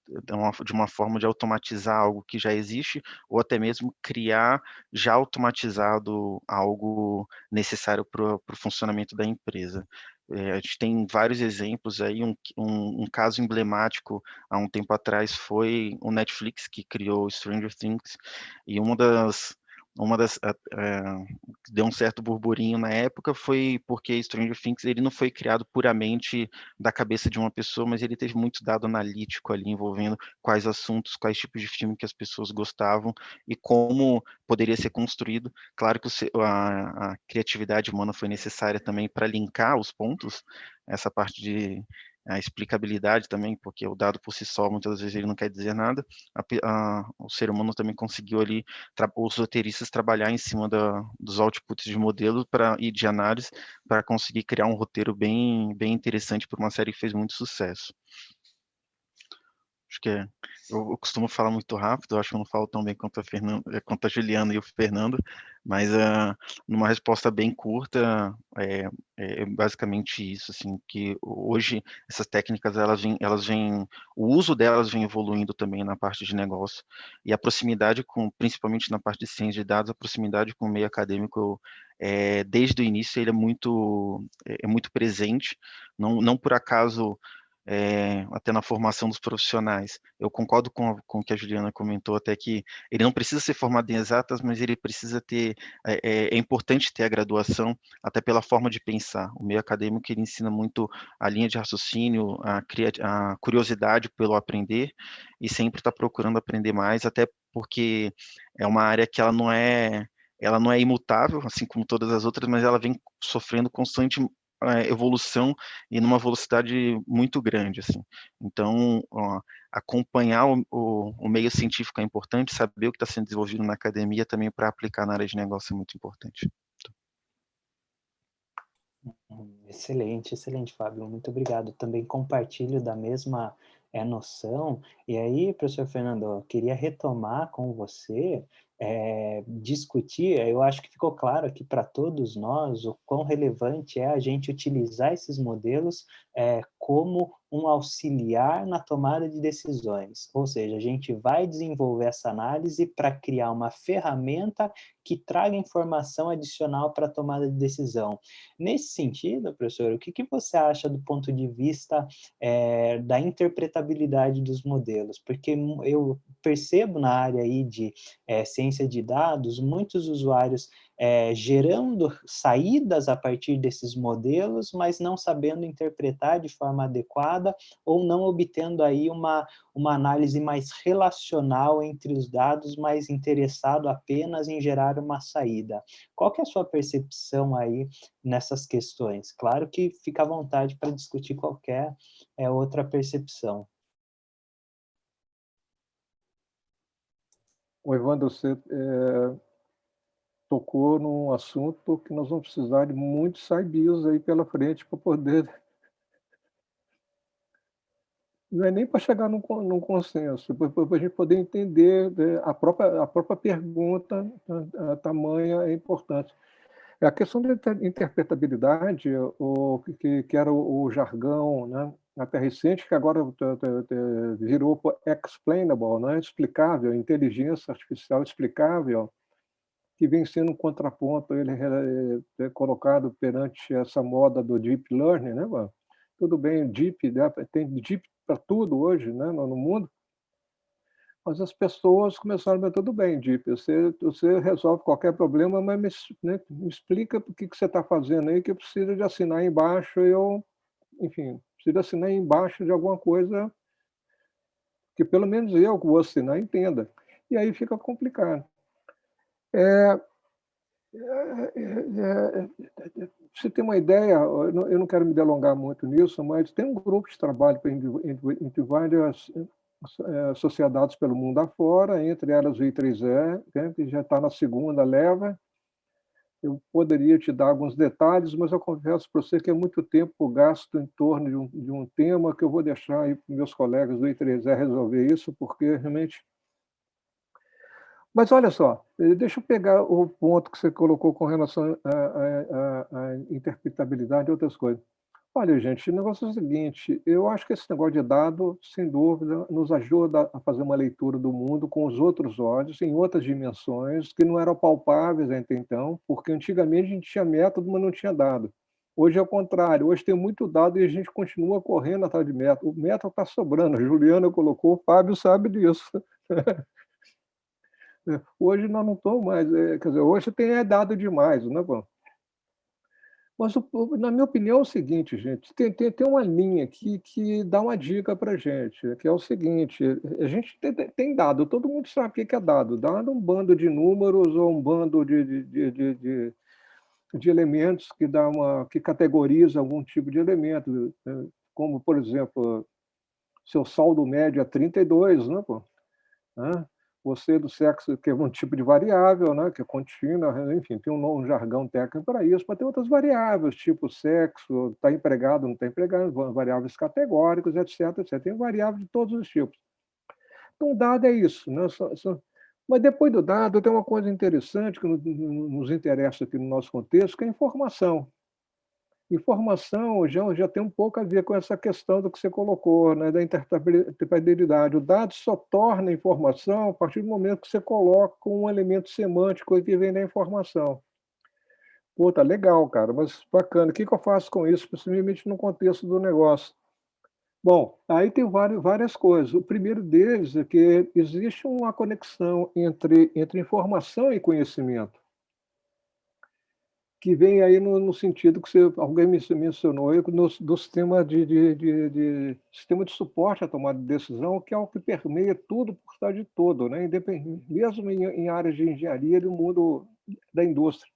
de uma forma de automatizar algo que já existe, ou até mesmo criar já automatizado algo necessário para o funcionamento da empresa. A gente tem vários exemplos aí, um caso emblemático há um tempo atrás foi o Netflix, que criou Stranger Things, e deu um certo burburinho na época foi porque Stranger Things ele não foi criado puramente da cabeça de uma pessoa, mas ele teve muito dado analítico ali envolvendo quais assuntos, quais tipos de filme que as pessoas gostavam e como poderia ser construído. Claro que a criatividade humana foi necessária também para linkar os pontos, essa parte de a explicabilidade também, porque o dado por si só, muitas vezes, ele não quer dizer nada. O ser humano também conseguiu ali, os roteiristas trabalhar em cima dos outputs de modelo e de análise para conseguir criar um roteiro bem interessante para uma série que fez muito sucesso. Acho que eu costumo falar muito rápido, acho que eu não falo tão bem quanto a Juliana e o Fernando, Mas numa resposta bem curta, é basicamente isso, assim, que hoje essas técnicas o uso delas vem evoluindo também na parte de negócio, e a proximidade principalmente na parte de ciência de dados, a proximidade com o meio acadêmico, desde o início ele é muito presente, não por acaso até na formação dos profissionais. Eu concordo com o que a Juliana comentou, até que ele não precisa ser formado em exatas, mas ele precisa ter, é importante ter a graduação, até pela forma de pensar. O meio acadêmico, ele ensina muito a linha de raciocínio, a curiosidade pelo aprender, e sempre está procurando aprender mais, até porque é uma área que ela não é imutável, assim como todas as outras, mas ela vem sofrendo constante evolução e numa velocidade muito grande, assim. Então, acompanhar o meio científico é importante, saber o que está sendo desenvolvido na academia também para aplicar na área de negócio é muito importante. Excelente, excelente, Fábio. Muito obrigado. Também compartilho da mesma noção. E aí, professor Fernando, eu queria retomar com você, discutir, eu acho que ficou claro aqui para todos nós o quão relevante é a gente utilizar esses modelos como um auxiliar na tomada de decisões. Ou seja, a gente vai desenvolver essa análise para criar uma ferramenta que traga informação adicional para a tomada de decisão. Nesse sentido, professor, o que você acha do ponto de vista da interpretabilidade dos modelos? Porque eu percebo na área aí de ciência de dados, muitos usuários gerando saídas a partir desses modelos, mas não sabendo interpretar de forma adequada ou não obtendo aí uma análise mais relacional entre os dados, mais interessado apenas em gerar uma saída. Qual que é a sua percepção aí nessas questões? Claro que fica à vontade para discutir qualquer outra percepção. O Evandro, você tocou num assunto que nós vamos precisar de muitos saibios aí pela frente para poder... Não é nem para chegar num consenso, para a gente poder entender a própria pergunta, a tamanha é importante. A questão da interpretabilidade, que era o jargão, né, até recente, que agora virou explainable, né, explicável, inteligência artificial explicável, que vem sendo um contraponto ele é colocado perante essa moda do deep learning, né, mano? Tudo bem, deep, né, tem deep para tudo hoje, né, no mundo, mas as pessoas começaram a dizer, tudo bem, Deep, você resolve qualquer problema, mas me explica o que você está fazendo aí, que eu preciso de assinar embaixo, enfim, preciso assinar embaixo de alguma coisa que pelo menos eu que vou assinar entenda. E aí fica complicado. Você tem uma ideia, eu não quero me delongar muito nisso, mas tem um grupo de trabalho entre várias sociedades pelo mundo afora, entre elas o I3E, né, que já está na segunda leva. Eu poderia te dar alguns detalhes, mas eu confesso para você que é muito tempo gasto em torno de um tema que eu vou deixar aí para meus colegas do I3E resolver isso, porque realmente... Mas olha só, deixa eu pegar o ponto que você colocou com relação à interpretabilidade e outras coisas. Olha, gente, o negócio é o seguinte, eu acho que esse negócio de dado, sem dúvida, nos ajuda a fazer uma leitura do mundo com os outros olhos, em outras dimensões, que não eram palpáveis até então, porque antigamente a gente tinha método, mas não tinha dado. Hoje é o contrário, hoje tem muito dado e a gente continua correndo atrás de método. O método está sobrando, a Juliana colocou, o Fábio sabe disso. Hoje nós não estamos mais, quer dizer, hoje tem dado demais, né, bom? Mas, na minha opinião, é o seguinte, gente, tem uma linha aqui que dá uma dica para a gente, que é o seguinte, a gente tem dado, todo mundo sabe o que é dado. Dado é um bando de números ou um bando de elementos que categoriza algum tipo de elemento, como, por exemplo, seu saldo médio é 32, né, pô? Você do sexo, que é um tipo de variável, né, que é contínua, enfim, tem um jargão técnico para isso, mas tem outras variáveis, tipo sexo, está empregado, não está empregado, variáveis categóricas, etc, etc. Tem variáveis de todos os tipos. Então, dado é isso, né? Mas depois do dado, tem uma coisa interessante que nos interessa aqui no nosso contexto, que é a informação. Informação já tem um pouco a ver com essa questão do que você colocou, né, da interpretabilidade. O dado só torna informação a partir do momento que você coloca um elemento semântico que vem da informação. Pô, tá legal, cara, mas bacana. O que eu faço com isso, principalmente no contexto do negócio? Bom, aí tem várias coisas. O primeiro deles é que existe uma conexão entre informação e conhecimento, que vem aí no sentido que alguém mencionou, do sistema sistema de suporte à tomada de decisão, que é o que permeia tudo por trás de todo, né? Mesmo em áreas de engenharia do mundo da indústria.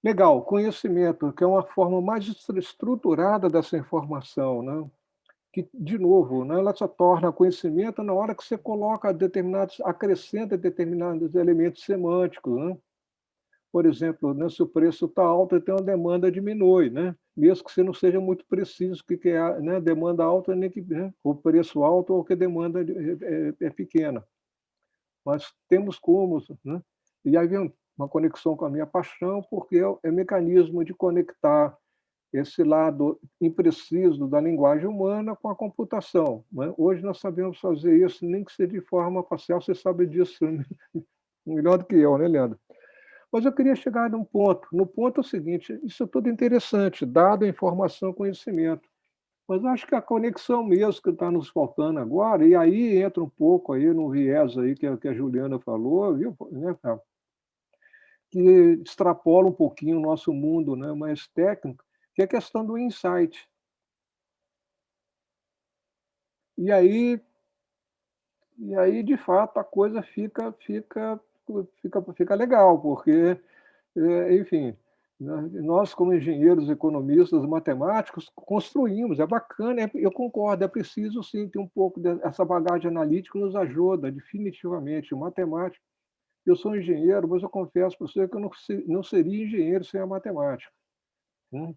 Legal, conhecimento, que é uma forma mais estruturada dessa informação, né? Que, de novo, né, ela só torna conhecimento na hora que você coloca acrescenta determinados elementos semânticos, né? Por exemplo, né, se o preço está alto, então a demanda diminui, né? Mesmo que você não seja muito preciso, que é, né, demanda alta, nem que, né, o preço alto ou que a demanda é pequena. Mas temos como, né? E aí vem uma conexão com a minha paixão, porque é mecanismo de conectar esse lado impreciso da linguagem humana com a computação, né? Hoje nós sabemos fazer isso, nem que seja de forma parcial, você sabe disso melhor do que eu, né, Leandro? Mas eu queria chegar num ponto. No ponto é o seguinte, isso é tudo interessante, dado, informação, conhecimento. Mas eu acho que a conexão mesmo que está nos faltando agora, e aí entra um pouco aí no viés aí que a Juliana falou, viu, né, cara? Que extrapola um pouquinho o nosso mundo, né, mais técnico, que é a questão do insight. E aí, de fato, a coisa fica legal, porque, enfim, nós, como engenheiros, economistas, matemáticos, construímos, é bacana, eu concordo, é preciso sim ter um pouco dessa bagagem analítica, nos ajuda, definitivamente. Matemática, eu sou engenheiro, mas eu confesso para você que eu não seria engenheiro sem a matemática, né?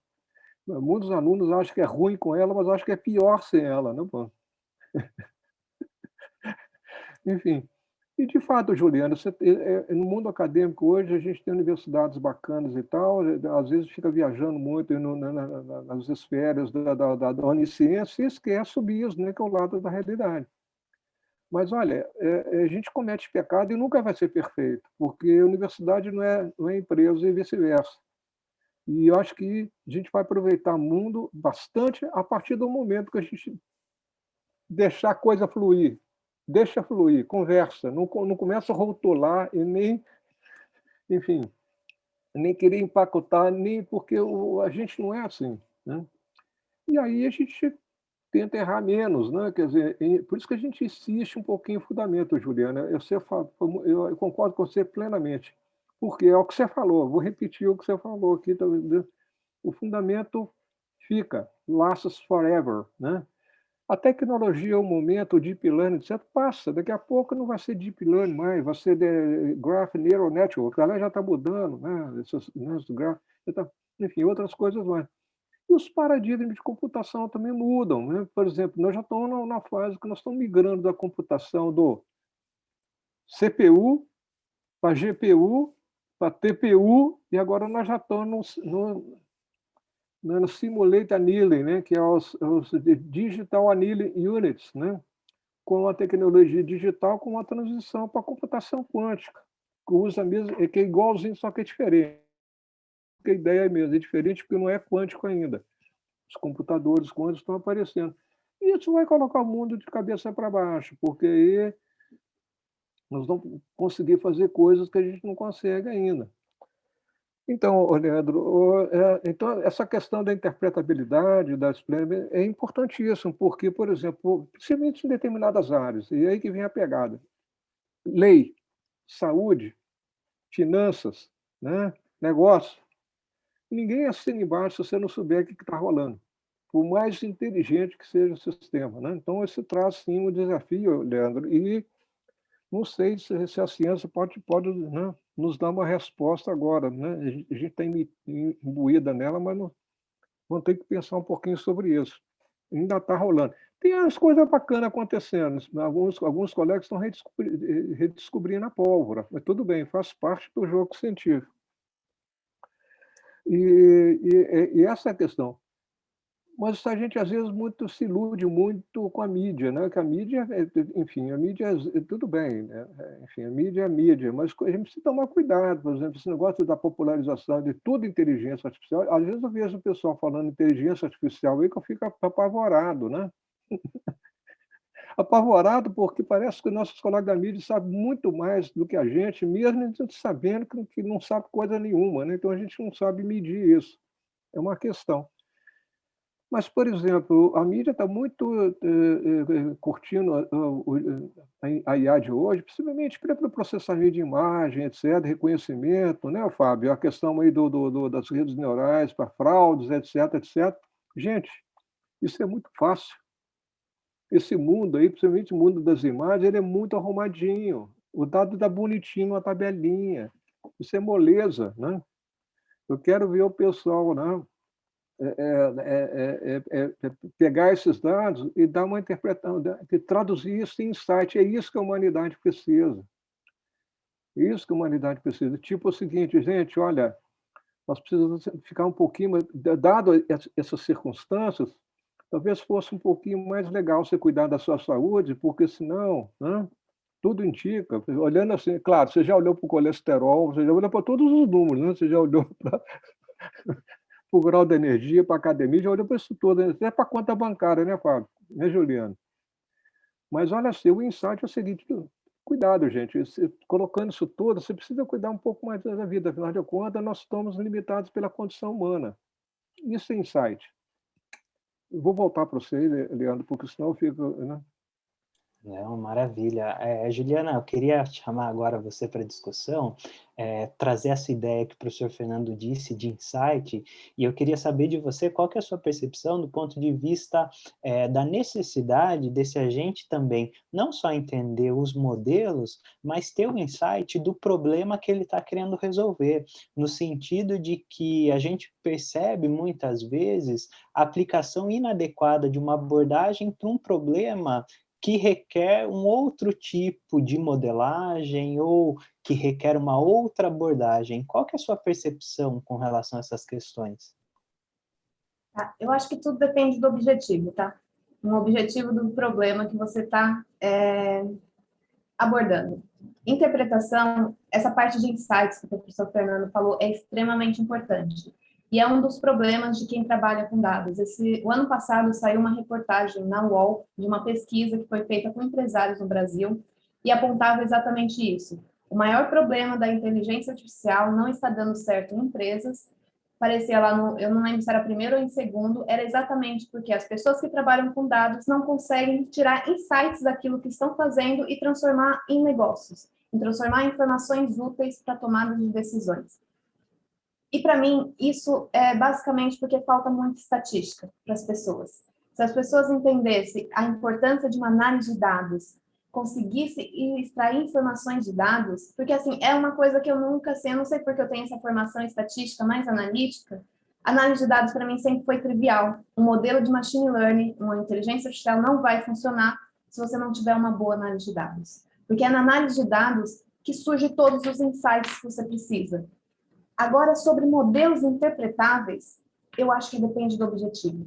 Muitos alunos acham que é ruim com ela, mas acho que é pior sem ela, né, pô? Enfim, e de fato, Juliana, no mundo acadêmico hoje a gente tem universidades bacanas e tal, às vezes fica viajando muito nas esferas da onisciência e esquece o BIS, né, que é o lado da realidade. Mas, olha, a gente comete pecado e nunca vai ser perfeito, porque a universidade não é empresa e vice-versa. E eu acho que a gente vai aproveitar o mundo bastante a partir do momento que a gente deixar a coisa fluir. Deixa fluir, conversa, não começa a rotular e nem, enfim, nem querer empacotar, nem porque a gente não é assim, né? E aí a gente tenta errar menos, né? Quer dizer, por isso que a gente insiste um pouquinho em fundamento, Juliana. Eu concordo com você plenamente, porque é o que você falou, vou repetir o que você falou aqui, o fundamento fica, lasts forever, né? A tecnologia, o momento, o deep learning, etc., passa. Daqui a pouco não vai ser deep learning mais, vai ser graph neural network. Ela já está mudando, né? Enfim, outras coisas mais. E os paradigmas de computação também mudam, né? Por exemplo, nós já estamos na fase que nós estamos migrando da computação do CPU para GPU, para TPU, e agora nós já estamos no Simulate Annealing, né? Que é os Digital Annealing Units, né? Com a tecnologia digital, com uma transição para a computação quântica, que usa mesmo, que é igualzinho, só que é diferente. A ideia é mesmo, é diferente porque não é quântico ainda. Os computadores quânticos estão aparecendo. E isso vai colocar o mundo de cabeça para baixo, porque aí nós vamos conseguir fazer coisas que a gente não consegue ainda. Então, Leandro, então essa questão da interpretabilidade das plebes é importantíssimo, porque, por exemplo, principalmente em determinadas áreas, e aí que vem a pegada. Lei, saúde, finanças, né, negócio. Ninguém assina embaixo se você não souber o que está rolando, por mais inteligente que seja o sistema, né? Então, isso traz, sim, um desafio, Leandro, e não sei se a ciência pode, né, nos dar uma resposta agora, né? A gente está imbuída nela, mas não, vamos ter que pensar um pouquinho sobre isso. ainda está rolando. Tem as coisas bacanas acontecendo, alguns colegas estão redescobrindo a pólvora, mas tudo bem, faz parte do jogo científico. E essa é a questão. Mas a gente, às vezes, se ilude muito com a mídia, né? Que a mídia, enfim, a mídia, tudo bem, né? Enfim, a mídia é a mídia, mas a gente precisa tomar cuidado, por exemplo, esse negócio da popularização de toda inteligência artificial. Às vezes eu vejo o pessoal falando inteligência artificial aí que eu fico apavorado, né? Apavorado porque parece que nossos colegas da mídia sabem muito mais do que a gente, mesmo a gente sabendo que não sabe coisa nenhuma, né? Então a gente não sabe medir isso. É uma questão. Mas, por exemplo, a mídia está muito curtindo a IA de hoje, principalmente pelo processamento de imagem, etc., reconhecimento, né, Fábio? A questão aí das redes neurais para fraudes, etc., etc. Gente, isso é muito fácil. Esse mundo aí, principalmente o mundo das imagens, ele é muito arrumadinho. O dado está bonitinho numa tabelinha. Isso é moleza, né? Eu quero ver o pessoal, né? Pegar esses dados e dar uma interpretação, traduzir isso em insight. É isso que a humanidade precisa. Isso que a humanidade precisa. Tipo o seguinte, gente, olha, nós precisamos ficar um pouquinho, dado essas circunstâncias, talvez fosse um pouquinho mais legal você cuidar da sua saúde, porque senão, né, tudo indica, olhando assim, claro, você já olhou para o colesterol, você já olhou para todos os números, né? Você já olhou para o grau da energia, para a academia, já olhou para isso tudo, até para a conta bancária, né, Fábio? Né, Juliano? Mas olha assim, o insight é o seguinte, cuidado, gente, colocando isso tudo, você precisa cuidar um pouco mais da vida, afinal de contas, nós estamos limitados pela condição humana. Isso é insight. Eu vou voltar para você, Leandro, porque senão eu fico... Né? Não, maravilha. Juliana, eu queria chamar agora você para a discussão, trazer essa ideia que o professor Fernando disse de insight, e eu queria saber de você qual que é a sua percepção do ponto de vista da necessidade desse agente também, não só entender os modelos, mas ter um insight do problema que ele está querendo resolver, no sentido de que a gente percebe muitas vezes a aplicação inadequada de uma abordagem para um problema que requer um outro tipo de modelagem ou que requer uma outra abordagem. Qual que é a sua percepção com relação a essas questões? Eu acho que tudo depende do objetivo, tá? Um objetivo do problema que você está abordando. Interpretação, essa parte de insights que o professor Fernando falou, é extremamente importante. E é um dos problemas de quem trabalha com dados. O ano passado saiu uma reportagem na UOL de uma pesquisa que foi feita com empresários no Brasil e apontava exatamente isso. O maior problema da inteligência artificial não está dando certo em empresas. Parecia lá eu não lembro se era primeiro ou em segundo, era exatamente porque as pessoas que trabalham com dados não conseguem tirar insights daquilo que estão fazendo e transformar em negócios, em transformar informações úteis para tomada de decisões. E, para mim, isso é basicamente porque falta muita estatística para as pessoas. Se as pessoas entendessem a importância de uma análise de dados, conseguissem extrair informações de dados, porque, assim, é uma coisa que eu nunca sei, eu não sei porque eu tenho essa formação estatística mais analítica, análise de dados, para mim, sempre foi trivial. Um modelo de machine learning, uma inteligência artificial, não vai funcionar se você não tiver uma boa análise de dados. Porque é na análise de dados que surgem todos os insights que você precisa. Agora, sobre modelos interpretáveis, eu acho que depende do objetivo.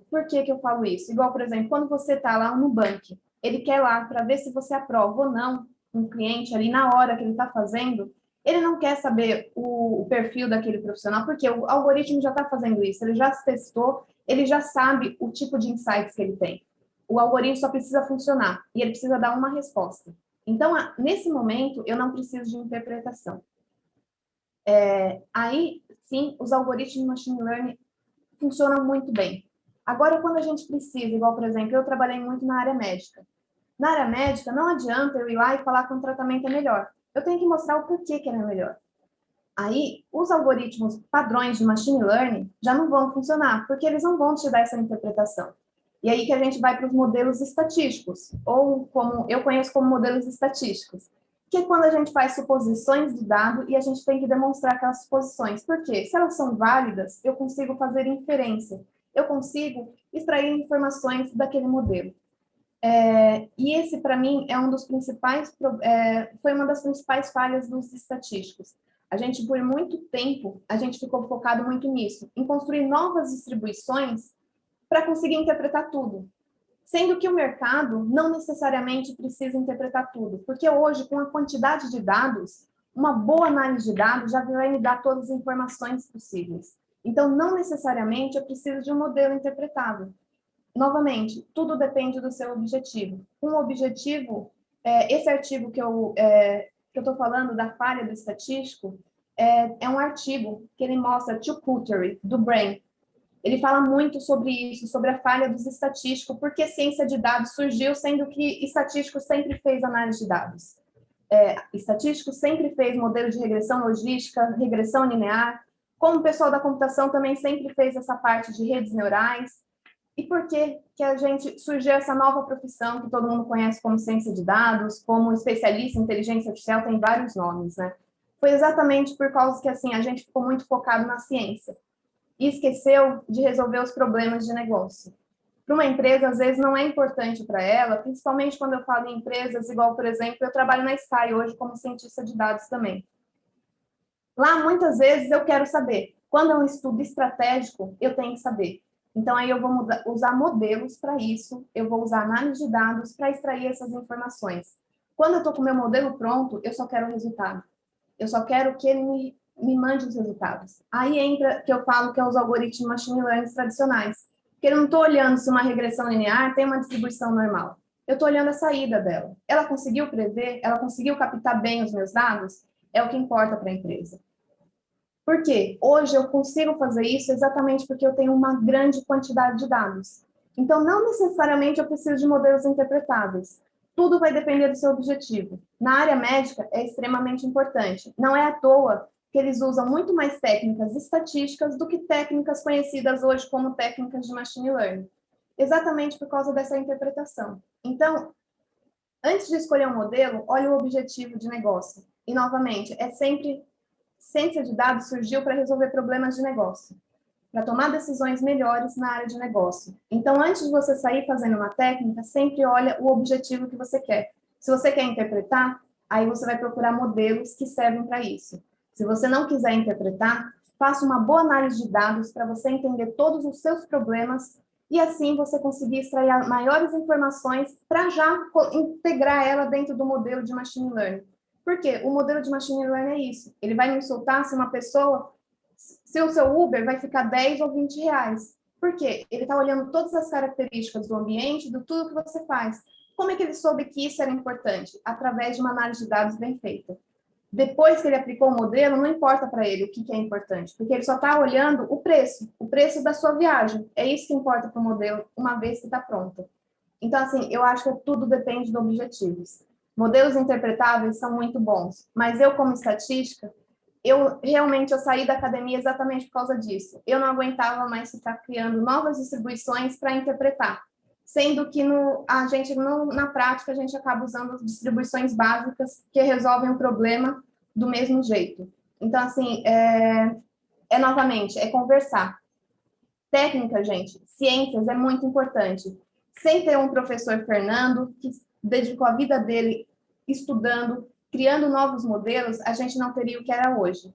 Por que eu falo isso? Igual, por exemplo, quando você está lá no Nubank, ele quer lá para ver se você aprova ou não um cliente ali na hora que ele está fazendo, ele não quer saber o perfil daquele profissional, porque o algoritmo já está fazendo isso, ele já testou, ele já sabe o tipo de insights que ele tem. O algoritmo só precisa funcionar e ele precisa dar uma resposta. Então, nesse momento, eu não preciso de interpretação. Aí, sim, os algoritmos de machine learning funcionam muito bem. Agora, quando a gente precisa, igual, por exemplo, eu trabalhei muito na área médica. Na área médica, não adianta eu ir lá e falar que um tratamento é melhor. Eu tenho que mostrar o porquê que ele é melhor. Aí, os algoritmos padrões de machine learning já não vão funcionar, porque eles não vão te dar essa interpretação. E aí que a gente vai para os modelos estatísticos, ou como eu conheço como modelos estatísticos, que é quando a gente faz suposições de dado e a gente tem que demonstrar aquelas suposições. Por quê? Se elas são válidas, eu consigo fazer inferência. eu consigo extrair informações daquele modelo. E esse, para mim, é um dos principais, foi uma das principais falhas dos estatísticos. A gente, por muito tempo, a gente ficou focado muito nisso, em construir novas distribuições para conseguir interpretar tudo. Sendo que o mercado não necessariamente precisa interpretar tudo, porque hoje, com a quantidade de dados, uma boa análise de dados já vai me dar todas as informações possíveis. Então, não necessariamente eu preciso de um modelo interpretável. Novamente, tudo depende do seu objetivo. Um objetivo, esse artigo que eu estou falando da falha do estatístico, é um artigo que ele mostra two-culture, do Brain. Ele fala muito sobre isso, sobre a falha dos estatísticos, porque ciência de dados surgiu, sendo que estatístico sempre fez análise de dados. Estatístico sempre fez modelo de regressão logística, regressão linear, como o pessoal da computação também sempre fez essa parte de redes neurais. E por que a gente surgiu essa nova profissão que todo mundo conhece como ciência de dados, como especialista em inteligência artificial, tem vários nomes, né? Foi exatamente por causa que, assim, a gente ficou muito focado na ciência e esqueceu de resolver os problemas de negócio. Para uma empresa, às vezes, não é importante para ela, principalmente quando eu falo em empresas, igual, por exemplo, eu trabalho na Sky hoje como cientista de dados também. Lá, muitas vezes, eu quero saber. Quando é um estudo estratégico, eu tenho que saber. Então, aí eu vou usar modelos para isso, eu vou usar análise de dados para extrair essas informações. Quando eu estou com o meu modelo pronto, eu só quero o resultado. Eu só quero que ele me mande os resultados. Aí entra que eu falo que é os algoritmos machine learning tradicionais. Porque eu não estou olhando se uma regressão linear tem uma distribuição normal. Eu estou olhando a saída dela. Ela conseguiu prever? Ela conseguiu captar bem os meus dados? É o que importa para a empresa. Por quê? Hoje eu consigo fazer isso exatamente porque eu tenho uma grande quantidade de dados. Então, não necessariamente eu preciso de modelos interpretáveis. Tudo vai depender do seu objetivo. Na área médica, é extremamente importante. Não é à toa que eles usam muito mais técnicas estatísticas do que técnicas conhecidas hoje como técnicas de machine learning. Exatamente por causa dessa interpretação. Então, antes de escolher um modelo, olhe o objetivo de negócio. E, novamente, é sempre... Ciência de dados surgiu para resolver problemas de negócio, para tomar decisões melhores na área de negócio. Então, antes de você sair fazendo uma técnica, sempre olha o objetivo que você quer. Se você quer interpretar, aí você vai procurar modelos que servem para isso. Se você não quiser interpretar, faça uma boa análise de dados para você entender todos os seus problemas e assim você conseguir extrair maiores informações para já integrar ela dentro do modelo de machine learning. Porque o modelo de machine learning é isso. Ele vai me soltar se uma pessoa, se o seu Uber vai ficar 10 ou 20 reais. Por quê? Ele está olhando todas as características do ambiente, do tudo que você faz. Como é que ele soube que isso era importante? Através de uma análise de dados bem feita. Depois que ele aplicou o modelo, não importa para ele o que é importante, porque ele só está olhando o preço da sua viagem. É isso que importa para o modelo, uma vez que está pronto. Então, assim, eu acho que tudo depende de objetivos. Modelos interpretáveis são muito bons, mas eu, como estatística, eu saí da academia exatamente por causa disso. Eu não aguentava mais ficar criando novas distribuições para interpretar, sendo que na prática a gente acaba usando distribuições básicas que resolvem o problema do mesmo jeito. Então, assim, novamente, é conversar. Técnica, gente, ciências é muito importante. Sem ter um professor Fernando, que dedicou a vida dele estudando, criando novos modelos, a gente não teria o que era hoje.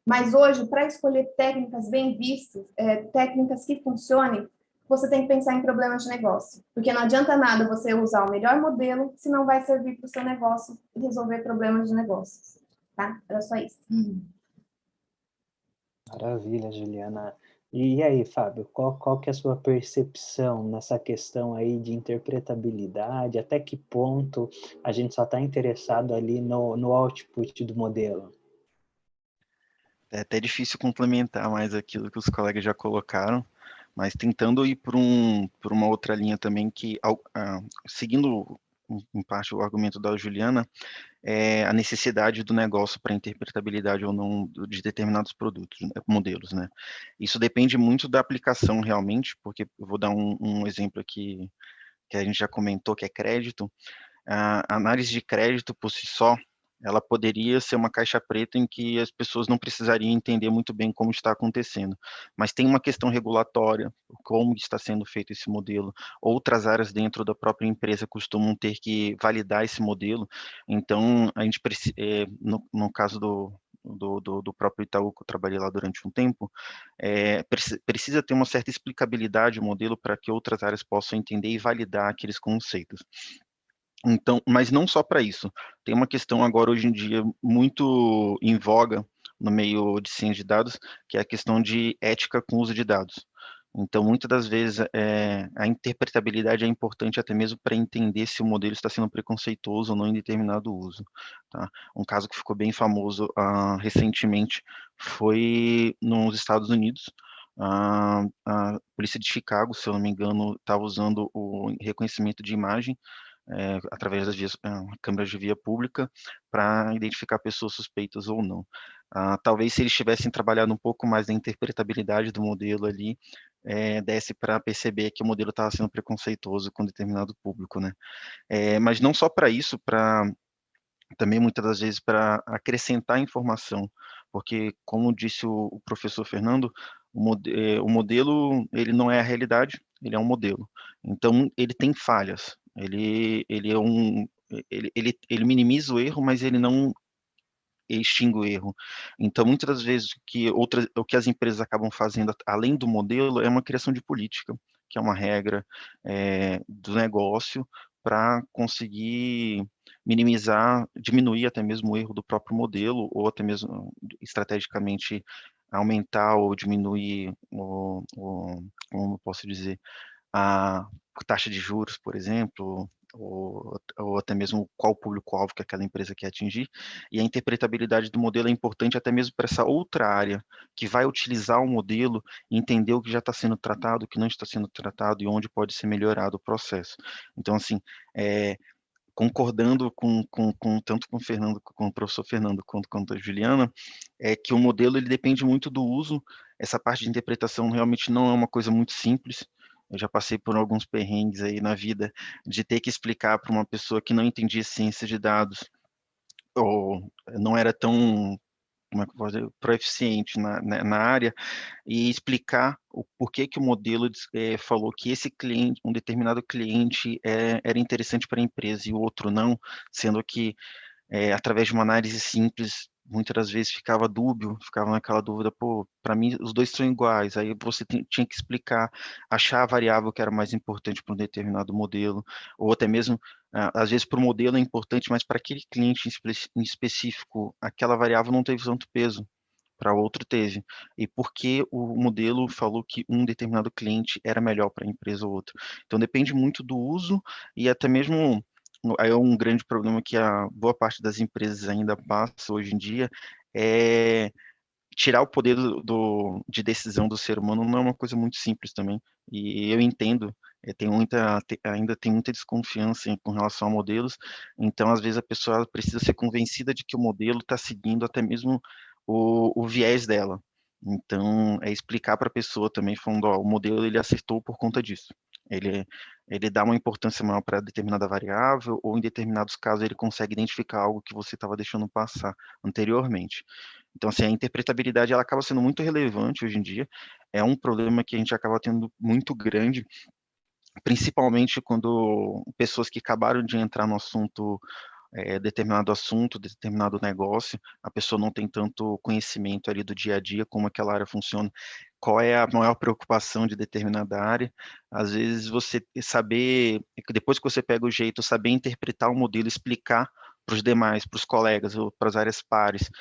Mas hoje, para escolher técnicas bem vistas, técnicas que funcionem, você tem que pensar em problemas de negócio. Porque não adianta nada você usar o melhor modelo se não vai servir para o seu negócio e resolver problemas de negócios. Tá? Era só isso. Maravilha, Juliana. E aí, Fábio, qual que é a sua percepção nessa questão aí de interpretabilidade? Até que ponto a gente só está interessado ali no output do modelo? É até difícil complementar mais aquilo que os colegas já colocaram, mas tentando ir por uma outra linha também que, seguindo em parte o argumento da Juliana, a necessidade do negócio para interpretabilidade ou não de determinados produtos, modelos, né? Isso depende muito da aplicação realmente, porque eu vou dar um exemplo aqui que a gente já comentou, que é crédito. A análise de crédito por si só, ela poderia ser uma caixa preta em que as pessoas não precisariam entender muito bem como está acontecendo. Mas tem uma questão regulatória, como está sendo feito esse modelo. Outras áreas dentro da própria empresa costumam ter que validar esse modelo. Então, a gente no caso do próprio Itaú, que eu trabalhei lá durante um tempo, precisa ter uma certa explicabilidade o modelo para que outras áreas possam entender e validar aqueles conceitos. Então, mas não só para isso. Tem uma questão agora, hoje em dia, muito em voga no meio de ciência de dados, que é a questão de ética com o uso de dados. Então, muitas das vezes, a interpretabilidade é importante até mesmo para entender se o modelo está sendo preconceituoso ou não em determinado uso. Tá? Um caso que ficou bem famoso recentemente foi nos Estados Unidos. A polícia de Chicago, se eu não me engano, estava usando o reconhecimento de imagem através das câmeras de via pública para identificar pessoas suspeitas ou não. Talvez se eles tivessem trabalhado um pouco mais na interpretabilidade do modelo ali, desse para perceber que o modelo estava sendo preconceituoso com determinado público, né? Mas não só para isso, também muitas das vezes para acrescentar informação, porque como disse o professor Fernando, o modelo ele não é a realidade, ele é um modelo. Então ele tem falhas, ele minimiza o erro, mas ele não extingue o erro. Então, muitas das vezes o que as empresas acabam fazendo, além do modelo, é uma criação de política, que é uma regra do negócio, para conseguir minimizar, diminuir até mesmo o erro do próprio modelo, ou até mesmo estrategicamente aumentar ou diminuir como eu posso dizer, a taxa de juros, por exemplo, ou até mesmo qual público-alvo que aquela empresa quer atingir, e a interpretabilidade do modelo é importante até mesmo para essa outra área que vai utilizar o modelo e entender o que já está sendo tratado, o que não está sendo tratado e onde pode ser melhorado o processo. Então, assim, concordando tanto com o Fernando, com o professor Fernando, quanto a Juliana, é que o modelo ele depende muito do uso. Essa parte de interpretação realmente não é uma coisa muito simples. Eu já passei por alguns perrengues aí na vida de ter que explicar para uma pessoa que não entendia ciência de dados ou não era tão, como é que eu posso dizer, proeficiente na área, e explicar o porquê que o modelo falou que esse cliente, um determinado cliente era interessante para a empresa e o outro não, sendo que através de uma análise simples, muitas das vezes ficava dúbio, ficava naquela dúvida, pô, para mim os dois são iguais, aí você tinha que explicar, achar a variável que era mais importante para um determinado modelo, ou até mesmo, às vezes para o modelo é importante, mas para aquele cliente em específico, aquela variável não teve tanto peso, para outro teve. E por que o modelo falou que um determinado cliente era melhor para a empresa ou outra. Então depende muito do uso e até mesmo aí é um grande problema que a boa parte das empresas ainda passa hoje em dia é tirar o poder de decisão do ser humano não é uma coisa muito simples também. E eu entendo, ainda tem muita desconfiança com relação a modelos, então às vezes a pessoa precisa ser convencida de que o modelo está seguindo até mesmo o viés dela. Então, é explicar para a pessoa também, falando, ó, o modelo ele acertou por conta disso. Ele, ele dá uma importância maior para determinada variável, ou em determinados casos ele consegue identificar algo que você estava deixando passar anteriormente. Então, assim, a interpretabilidade ela acaba sendo muito relevante hoje em dia. É um problema que a gente acaba tendo muito grande, principalmente quando pessoas que acabaram de entrar no assunto, determinado assunto, determinado negócio, a pessoa não tem tanto conhecimento ali do dia a dia, como aquela área funciona, qual é a maior preocupação de determinada área. Às vezes você saber, depois que você pega o jeito, saber interpretar o modelo, explicar para os demais, para os colegas ou para as áreas pares,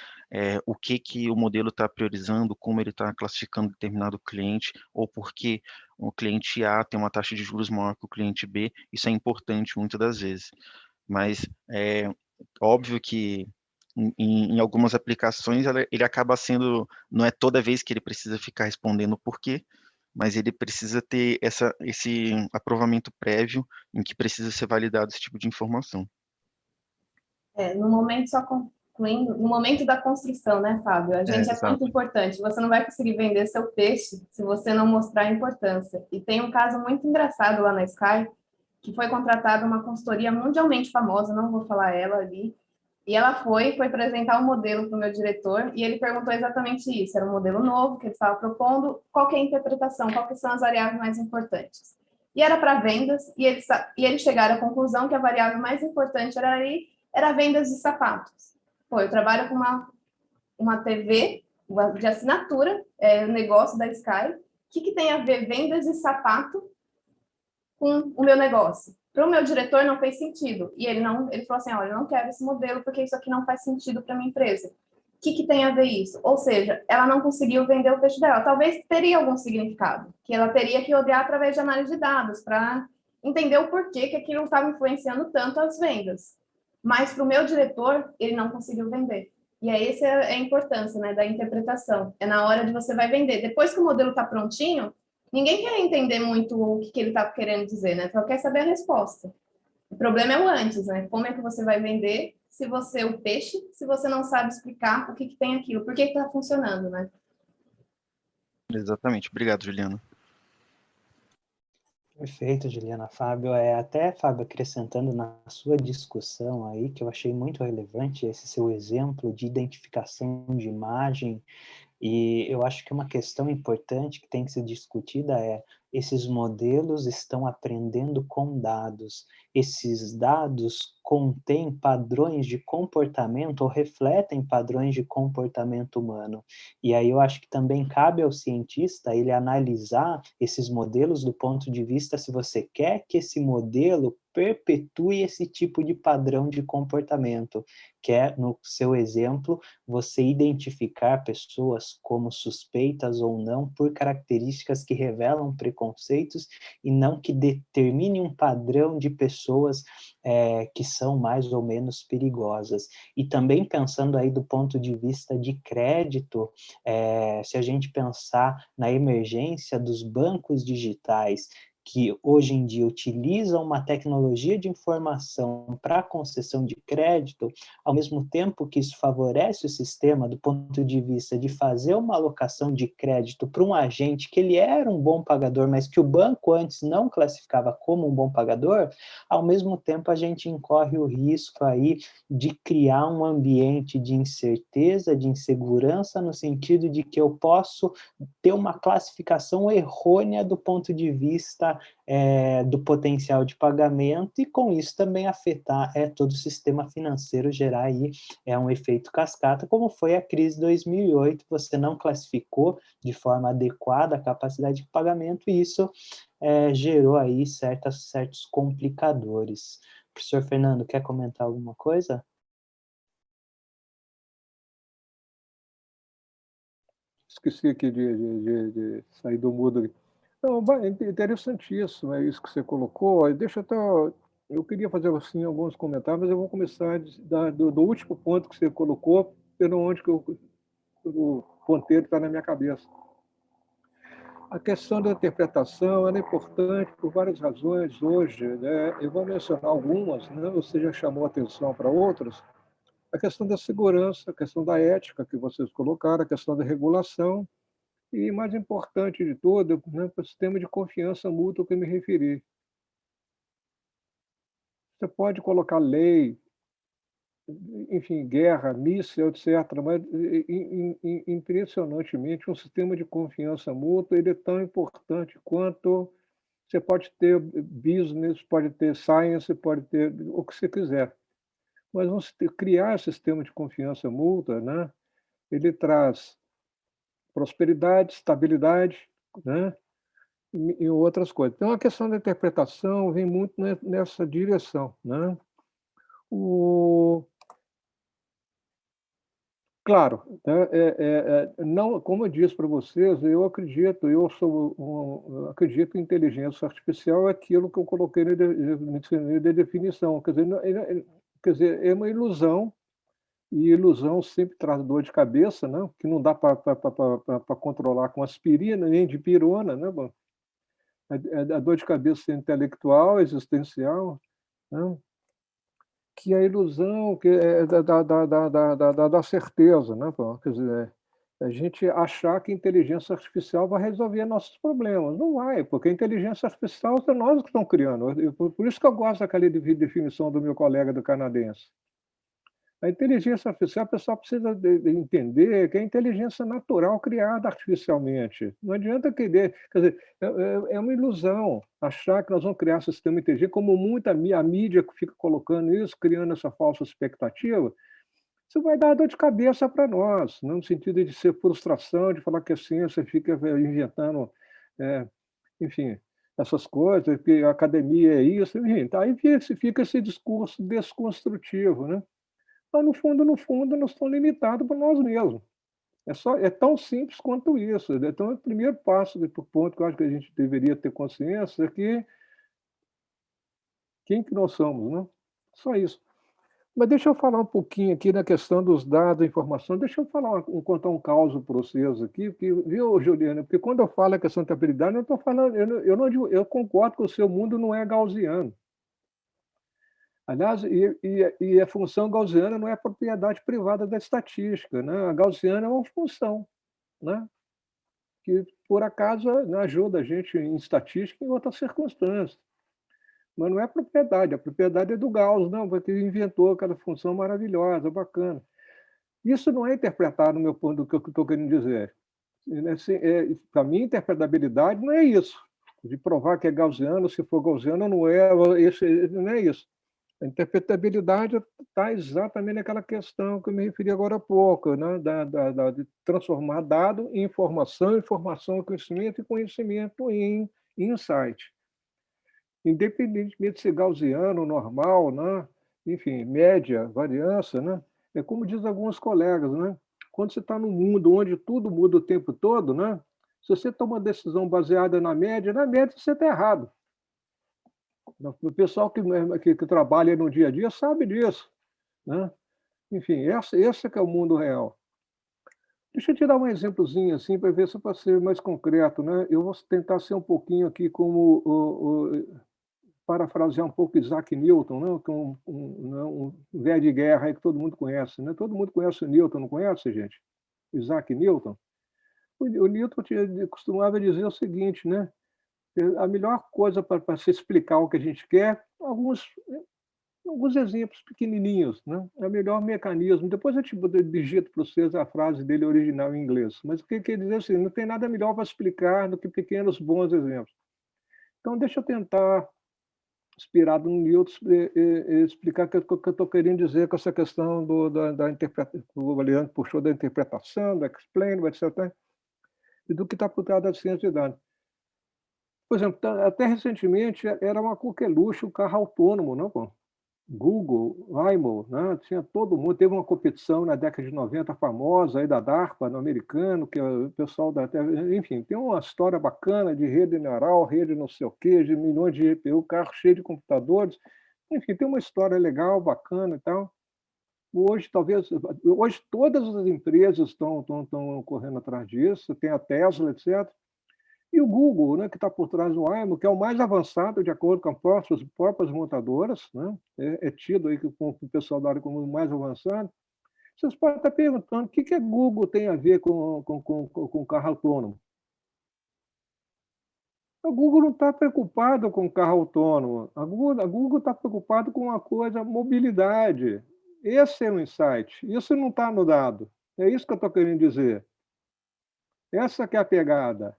o que o modelo está priorizando, como ele está classificando determinado cliente, ou por que o cliente A tem uma taxa de juros maior que o cliente B, isso é importante muitas das vezes. Mas é óbvio que em algumas aplicações ele acaba sendo, não é toda vez que ele precisa ficar respondendo o porquê, mas ele precisa ter esse aprovamento prévio em que precisa ser validado esse tipo de informação. No momento, só concluindo, no momento da construção, né, Fábio? A gente é muito Exato. importante. Você não vai conseguir vender seu peixe se você não mostrar a importância. E tem um caso muito engraçado lá na Sky, que foi contratada uma consultoria mundialmente famosa, não vou falar ela ali, E ela foi apresentar um modelo para o meu diretor e ele perguntou exatamente isso. Era um modelo novo que ele estava propondo. Qual que é a interpretação? Quais são as variáveis mais importantes? E era para vendas e eles chegaram à conclusão que a variável mais importante era vendas de sapatos. Pô, eu trabalho com uma TV de assinatura, o negócio da Sky. O que tem a ver vendas de sapato com o meu negócio? Para o meu diretor não fez sentido. E ele falou assim, olha, eu não quero esse modelo porque isso aqui não faz sentido para minha empresa. O que tem a ver isso? Ou seja, ela não conseguiu vender o peixe dela. Talvez teria algum significado, que ela teria que olhar através de análise de dados para entender o porquê que aquilo estava influenciando tanto as vendas. Mas para o meu diretor, ele não conseguiu vender. E essa é a importância, né, da interpretação. É na hora de você vai vender. Depois que o modelo está prontinho, ninguém quer entender muito o que ele está querendo dizer, né? Só quer saber a resposta. O problema é o antes, né? Como é que você vai vender o peixe, se você não sabe explicar o que tem aquilo, por que está funcionando, né? Exatamente. Obrigado, Juliana. Perfeito, Juliana. Fábio, até, Fábio, acrescentando na sua discussão aí, que eu achei muito relevante esse seu exemplo de identificação de imagem. E eu acho que uma questão importante que tem que ser discutida esses modelos estão aprendendo com dados. Esses dados contêm padrões de comportamento ou refletem padrões de comportamento humano. E aí eu acho que também cabe ao cientista ele analisar esses modelos do ponto de vista se você quer que esse modelo perpetue esse tipo de padrão de comportamento, que é, no seu exemplo, você identificar pessoas como suspeitas ou não por características que revelam preconceitos e não que determine um padrão de pessoas que são mais ou menos perigosas. E também pensando aí do ponto de vista de crédito, se a gente pensar na emergência dos bancos digitais, que hoje em dia utilizam uma tecnologia de informação para concessão de crédito, ao mesmo tempo que isso favorece o sistema do ponto de vista de fazer uma alocação de crédito para um agente que ele era um bom pagador, mas que o banco antes não classificava como um bom pagador, ao mesmo tempo a gente incorre o risco aí de criar um ambiente de incerteza, de insegurança, no sentido de que eu posso ter uma classificação errônea do ponto de vista do potencial de pagamento e com isso também afetar todo o sistema financeiro, gerar aí um efeito cascata, como foi a crise de 2008, você não classificou de forma adequada a capacidade de pagamento e isso gerou aí certos complicadores. Professor Fernando, quer comentar alguma coisa? Esqueci aqui de sair do mudo. Não, interessantíssimo, é isso que você colocou. Deixa até. Eu queria fazer assim alguns comentários, mas eu vou começar do último ponto que você colocou, pelo onde que o ponteiro está na minha cabeça. A questão da interpretação é importante por várias razões hoje, né? Eu vou mencionar algumas, né? Você já chamou atenção para outras. A questão da segurança, a questão da ética que vocês colocaram, a questão da regulação, e, mais importante de tudo, né, o sistema de confiança mútua que eu me referi. Você pode colocar lei, enfim, guerra, míssil, etc., mas, impressionantemente, um sistema de confiança mútua ele é tão importante quanto você pode ter business, pode ter science, pode ter o que você quiser. Mas criar esse sistema de confiança mútua, né, ele traz prosperidade, estabilidade, né? E outras coisas. Então, a questão da interpretação vem muito nessa direção, né? Claro, né, não, como eu disse para vocês, eu acredito em inteligência artificial, é aquilo que eu coloquei na definição, quer dizer, é uma ilusão, e ilusão sempre traz dor de cabeça, né? Que não dá para controlar com aspirina, nem de pirona, né? A dor de cabeça intelectual, existencial, né? Que a ilusão que é da certeza, né? Quer dizer, a gente achar que a inteligência artificial vai resolver nossos problemas. Não vai, porque a inteligência artificial são nós que estamos criando. Por isso que eu gosto daquela definição do meu colega do canadense. A inteligência artificial, o pessoal precisa de entender que é inteligência natural criada artificialmente. Não adianta querer, quer dizer, é uma ilusão achar que nós vamos criar sistema inteligente, como muita a mídia fica colocando isso, criando essa falsa expectativa. Isso vai dar dor de cabeça para nós, não no sentido de ser frustração, de falar que a ciência fica inventando, enfim, essas coisas, que a academia é isso, enfim. Tá, aí fica esse discurso desconstrutivo, né? Mas, no fundo, nós estamos limitados por nós mesmos. É tão simples quanto isso. Então, o primeiro passo, do ponto que eu acho que a gente deveria ter consciência é que quem que nós somos, né? Só isso. Mas deixa eu falar um pouquinho aqui na questão dos dados, da informação. Deixa eu contar um caso para vocês aqui, porque, viu, Juliana? Porque quando eu falo a questão da habilidade, eu estou falando, eu concordo que o seu mundo não é gaussiano. Aliás, a função gaussiana não é propriedade privada da estatística, né? A gaussiana é uma função, né? Que, por acaso, né, ajuda a gente em estatística e em outras circunstâncias. Mas não é propriedade, a propriedade é do Gauss, não, porque ele inventou aquela função maravilhosa, bacana. Isso não é interpretado no meu ponto do que eu estou querendo dizer. Para mim, interpretabilidade não é isso, de provar que é gaussiano, se for gaussiano, não é, não é isso. A interpretabilidade está exatamente naquela questão que eu me referi agora há pouco, né? De transformar dado em informação, informação em conhecimento e conhecimento em insight. Independentemente de ser gaussiano, normal, né? Enfim, média, variância, né? É como diz alguns colegas, né? Quando você está num mundo onde tudo muda o tempo todo, né? Se você toma uma decisão baseada na média você está errado. O pessoal que trabalha no dia a dia sabe disso, né? Enfim, esse que é o mundo real. Deixa eu te dar um exemplozinho assim para ver se eu posso ser mais concreto, né? Eu vou tentar ser um pouquinho aqui como parafrasear um pouco Isaac Newton, né? Que é um velho de guerra aí que todo mundo conhece, né? Todo mundo conhece o Newton, não conhece, gente? Isaac Newton. O Newton costumava dizer o seguinte, né? A melhor coisa para se explicar o que a gente quer, alguns exemplos pequenininhos, né? É o melhor mecanismo. Depois eu te digito para vocês a frase dele original em inglês. Mas o que quer dizer assim? Não tem nada melhor para explicar do que pequenos bons exemplos. Então, deixa eu tentar, inspirado no Newton, explicar o que eu estou querendo dizer com essa questão da interpretação, o Leandro puxou da interpretação, do explain, etc., e do que está por trás da ciência de dados. Por exemplo, até recentemente era uma coqueluche o carro autônomo, não, pô? Google, Waymo, né? Tinha todo mundo. Teve uma competição na década de 90 famosa aí da DARPA, no americano, que o pessoal enfim, tem uma história bacana de rede neural, rede não sei o quê, de milhões de GPU, carro cheio de computadores. Enfim, tem uma história legal, bacana e tal. Hoje todas as empresas estão correndo atrás disso, tem a Tesla, etc. E o Google, né, que está por trás do Waymo, que é o mais avançado, de acordo com as próprias montadoras, né, é tido aí com o pessoal da área como o mais avançado. Vocês podem estar perguntando o que a Google tem a ver com o carro autônomo. A Google não está preocupada com o carro autônomo. A Google está preocupada com uma coisa, mobilidade. Esse é o insight. Isso não está no dado. É isso que eu estou querendo dizer. Essa que é a pegada.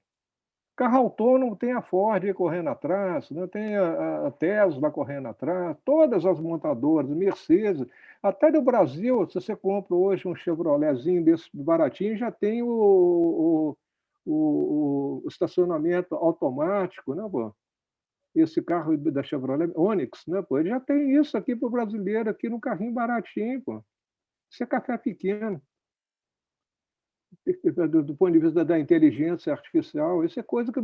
Carro autônomo tem a Ford correndo atrás, né? Tem a Tesla correndo atrás, todas as montadoras, Mercedes, até no Brasil, se você compra hoje um Chevroletzinho desse baratinho, já tem o estacionamento automático, né, pô? Esse carro da Chevrolet Onix, né, pô? Ele já tem isso aqui para o brasileiro, aqui no carrinho baratinho, pô. Isso é café pequeno. Do ponto de vista da inteligência artificial, isso é coisa que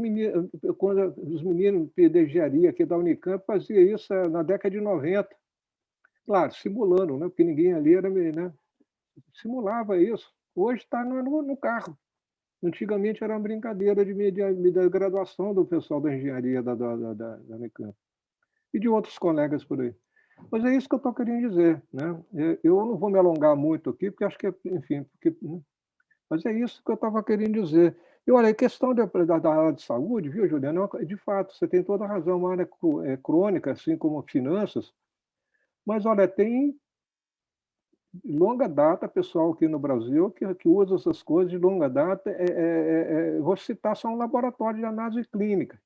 quando os meninos de engenharia aqui da Unicamp faziam isso na década de 90. Claro, simulando, né? Porque ninguém ali era, né? Simulava isso. Hoje está no carro. Antigamente era uma brincadeira de graduação do pessoal da engenharia da Unicamp e de outros colegas por aí. Mas é isso que eu estou querendo dizer, né? Eu não vou me alongar muito aqui, porque acho que, enfim, mas é isso que eu estava querendo dizer. E olha, a questão da área de saúde, viu, Juliana? De fato, você tem toda a razão, uma área crônica, assim como finanças, mas olha, tem longa data, pessoal aqui no Brasil que usa essas coisas de longa data, vou citar só um laboratório de análise clínica.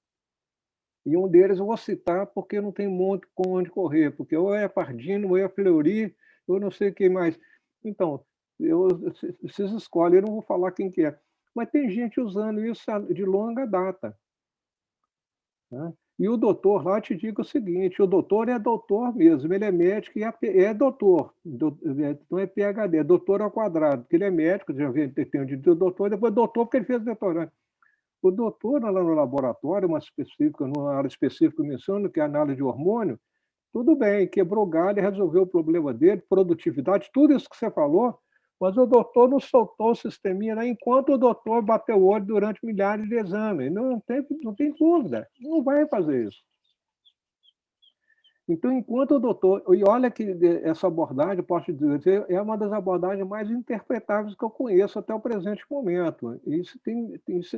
E um deles eu vou citar porque não tem muito com onde correr, porque ou é Pardino, ou é Fleury, ou não sei quem mais. Então, vocês escolhem, eu não vou falar quem que é. Mas tem gente usando isso de longa data. Né? E o doutor lá te digo o seguinte, o doutor é doutor mesmo, ele é médico e é doutor, não é PhD, é doutor ao quadrado, porque ele é médico, já tem o doutor, depois doutor porque ele fez doutorado. O doutor lá no laboratório, numa área específica, menciono que é análise de hormônio, tudo bem, quebrou galho, resolveu o problema dele, produtividade, tudo isso que você falou, mas o doutor não soltou o sisteminha lá enquanto o doutor bateu o olho durante milhares de exames. Não tem dúvida, não vai fazer isso. Então, enquanto o doutor... E olha que essa abordagem, posso dizer, é uma das abordagens mais interpretáveis que eu conheço até o presente momento. Isso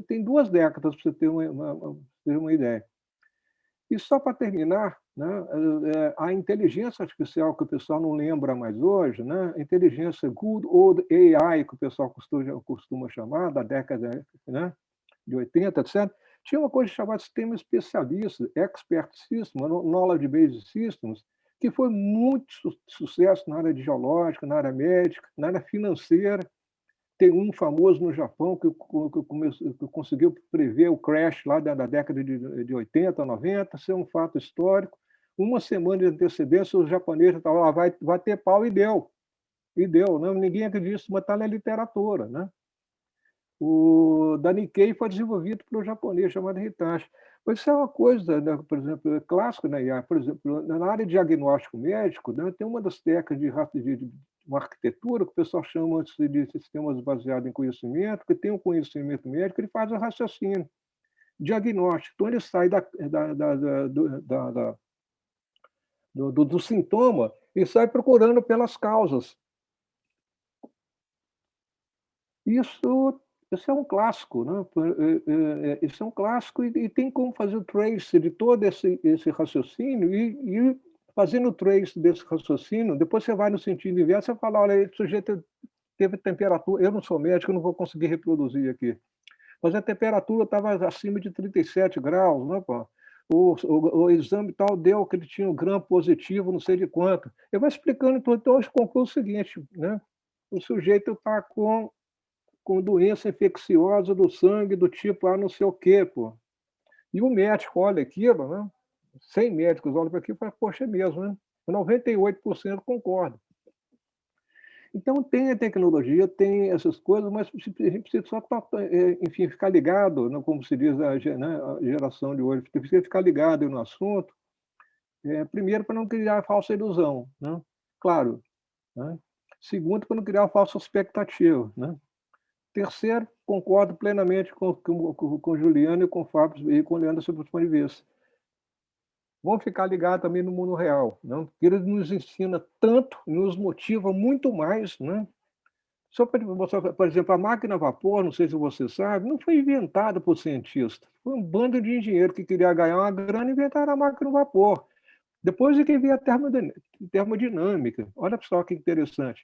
tem 2 décadas, para você ter uma ideia. E só para terminar, né, a inteligência artificial, que o pessoal não lembra mais hoje, né, a inteligência good old AI, que o pessoal costuma chamar, da década, né, de 80, etc., tinha uma coisa chamada sistema especialista, expert system, knowledge based systems, que foi muito sucesso na área de geológica, na área médica, na área financeira. Tem um famoso no Japão que conseguiu prever o crash lá da década de 80, 90, ser um fato histórico. Uma semana de antecedência, os japoneses estavam, vai ter pau, e deu. E deu, né? Ninguém acredita, mas está na literatura. Né? O da Nikkei foi desenvolvido por um japonês chamado Hitachi. Mas isso é uma coisa, né, por exemplo, clássica na IA. Por exemplo, na área de diagnóstico médico, né, tem uma das técnicas de uma arquitetura que o pessoal chama de sistemas baseados em conhecimento, que tem um conhecimento médico, ele faz o raciocínio diagnóstico. Então, ele sai do sintoma e sai procurando pelas causas. Isso é um clássico, né? Isso é um clássico e tem como fazer o trace de todo esse raciocínio e fazendo o trace desse raciocínio, depois você vai no sentido inverso e fala, olha, esse sujeito teve temperatura, eu não sou médico, eu não vou conseguir reproduzir aqui, mas a temperatura estava acima de 37 graus, né, pô? O exame tal deu que ele tinha um gram positivo, não sei de quanto. Eu vou explicando, então eu concluo o seguinte, né? O sujeito está com doença infecciosa do sangue do tipo não sei o quê, pô. E o médico olha aquilo, né? 100 médicos olham para aquilo e falam, poxa, é mesmo, né? 98% concordam. Então, tem a tecnologia, tem essas coisas, mas a gente precisa só, enfim, ficar ligado, né, como se diz a geração de hoje, precisa ficar ligado no assunto, primeiro, para não criar falsa ilusão, né? Claro. Né? Segundo, para não criar falsa expectativa, né? Terceiro, concordo plenamente com o Juliano e com o Fábio e com o Leandro sobre os pontos de vista. Vamos ficar ligados também no mundo real, né? Porque ele nos ensina tanto, nos motiva muito mais, né? Só para mostrar, por exemplo, a máquina a vapor, não sei se você sabe, não foi inventada por cientistas. Foi um bando de engenheiro que queria ganhar uma grana e inventaram a máquina a vapor. Depois é que veio a termodinâmica. Olha só que interessante.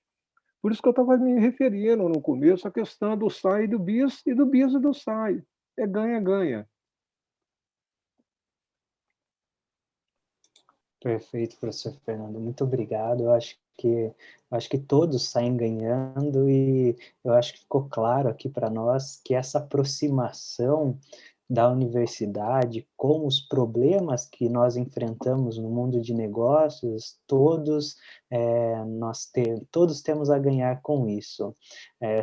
Por isso que eu estava me referindo no começo à questão do sai e do bis, e do bis e do sai. É ganha-ganha. Perfeito, professor Fernando. Muito obrigado. Eu acho que todos saem ganhando e eu acho que ficou claro aqui para nós que essa aproximação da universidade com os problemas que nós enfrentamos no mundo de negócios, todos temos a ganhar com isso.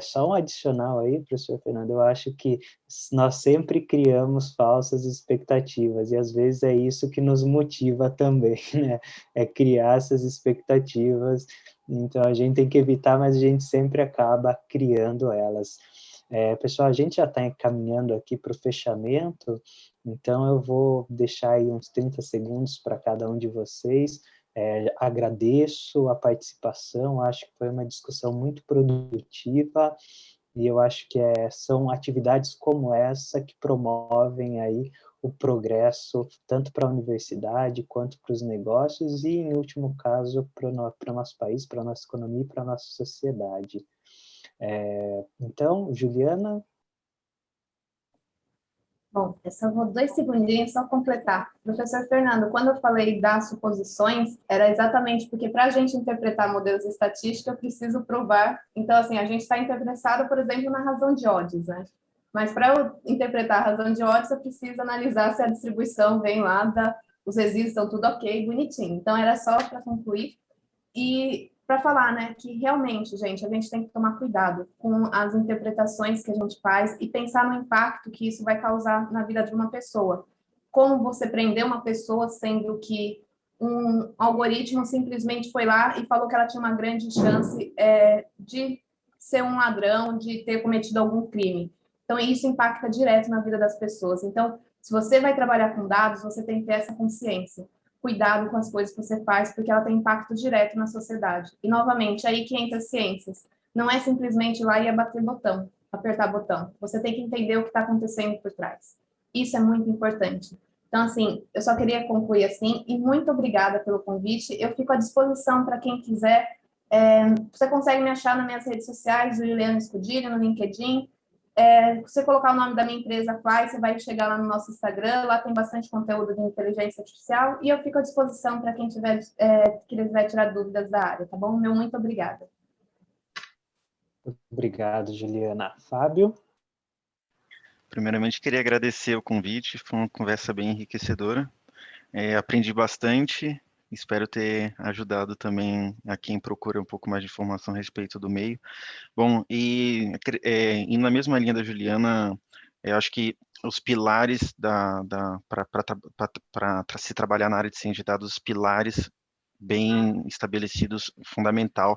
Só um adicional aí, professor Fernando, eu acho que nós sempre criamos falsas expectativas e às vezes é isso que nos motiva também, né? É criar essas expectativas, então a gente tem que evitar, mas a gente sempre acaba criando elas. Pessoal, a gente já está encaminhando aqui para o fechamento, então eu vou deixar aí uns 30 segundos para cada um de vocês. Agradeço a participação, acho que foi uma discussão muito produtiva e eu acho que são atividades como essa que promovem aí o progresso, tanto para a universidade quanto para os negócios e, em último caso, para o nosso país, para a nossa economia e para a nossa sociedade. Então, Juliana? Bom, eu só vou 2 segundinhos só completar. Professor Fernando, quando eu falei das suposições, era exatamente porque para a gente interpretar modelos estatísticos, eu preciso provar. Então, assim, a gente está interessado, por exemplo, na razão de odds, né? Mas para eu interpretar a razão de odds, eu preciso analisar se a distribuição vem lá, os resíduos estão tudo ok, bonitinho. Então, era só para concluir. E para falar, né, que realmente, gente, a gente tem que tomar cuidado com as interpretações que a gente faz e pensar no impacto que isso vai causar na vida de uma pessoa. Como você prender uma pessoa sendo que um algoritmo simplesmente foi lá e falou que ela tinha uma grande chance de ser um ladrão, de ter cometido algum crime. Então, isso impacta direto na vida das pessoas. Então, se você vai trabalhar com dados, você tem que ter essa consciência. Cuidado com as coisas que você faz, porque ela tem impacto direto na sociedade. E, novamente, aí que entra as ciências. Não é simplesmente ir lá e apertar botão. Você tem que entender o que está acontecendo por trás. Isso é muito importante. Então, assim, eu só queria concluir assim, e muito obrigada pelo convite. Eu fico à disposição para quem quiser. Você consegue me achar nas minhas redes sociais, Juliana Escudilho, no LinkedIn. Você colocar o nome da minha empresa, Fly, você vai chegar lá no nosso Instagram, lá tem bastante conteúdo de inteligência artificial, e eu fico à disposição para quem quiser tirar dúvidas da área, tá bom? Meu muito obrigada. Obrigado, Juliana. Fábio? Primeiramente, queria agradecer o convite, foi uma conversa bem enriquecedora. Aprendi bastante, espero ter ajudado também a quem procura um pouco mais de informação a respeito do meio. Bom, e na mesma linha da Juliana, eu acho que os pilares para se trabalhar na área de ciência de dados, os pilares bem estabelecidos, fundamental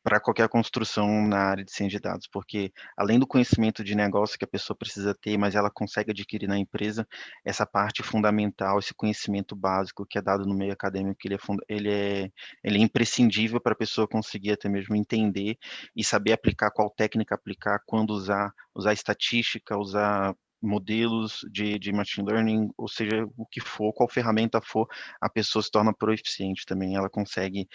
para qualquer construção na área de ciência de dados, porque além do conhecimento de negócio que a pessoa precisa ter, mas ela consegue adquirir na empresa, essa parte fundamental, esse conhecimento básico que é dado no meio acadêmico, ele é imprescindível para a pessoa conseguir até mesmo entender e saber aplicar qual técnica aplicar, quando usar estatística, usar modelos de machine learning, ou seja, o que for, qual ferramenta for, a pessoa se torna proficiente também. Ela consegue,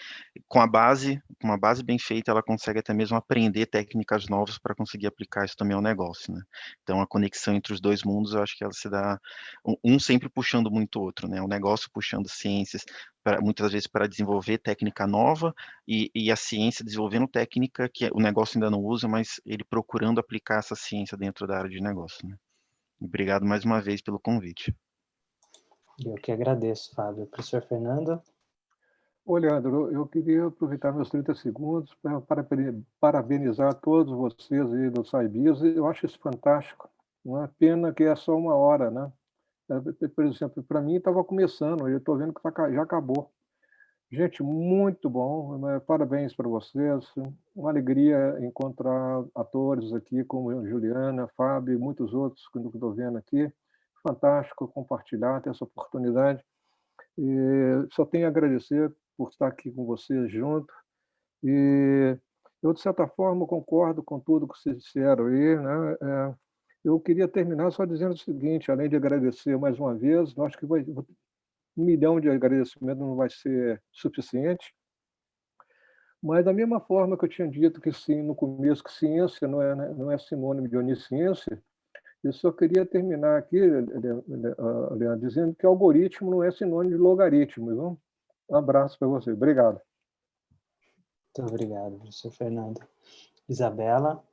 com uma base bem feita, ela consegue até mesmo aprender técnicas novas para conseguir aplicar isso também ao negócio, né? Então, a conexão entre os dois mundos, eu acho que ela se dá, um sempre puxando muito o outro, né? O negócio puxando ciências, muitas vezes para desenvolver técnica nova, e a ciência desenvolvendo técnica que o negócio ainda não usa, mas ele procurando aplicar essa ciência dentro da área de negócio, né? Obrigado mais uma vez pelo convite. Eu que agradeço, Fábio. Professor Fernando? Ô, Leandro, eu queria aproveitar meus 30 segundos para parabenizar todos vocês aí do SciBiz. Eu acho isso fantástico. Não é pena que é só 1 hora, né? Por exemplo, para mim estava começando, eu estou vendo que já acabou. Gente, muito bom, parabéns para vocês. Uma alegria encontrar atores aqui como Juliana, Fábio e muitos outros que eu estou vendo aqui. Fantástico compartilhar, ter essa oportunidade. E só tenho a agradecer por estar aqui com vocês junto. E eu, de certa forma, concordo com tudo que vocês disseram aí, né? Eu queria terminar só dizendo o seguinte, além de agradecer mais uma vez, eu acho que 1 milhão de agradecimentos não vai ser suficiente, mas da mesma forma que eu tinha dito que sim, no começo, que ciência não é sinônimo de onisciência, eu só queria terminar aqui, Leandro, dizendo que algoritmo não é sinônimo de logaritmo. Viu? Um abraço para você. Obrigado. Muito obrigado, professor Fernando. Isabela?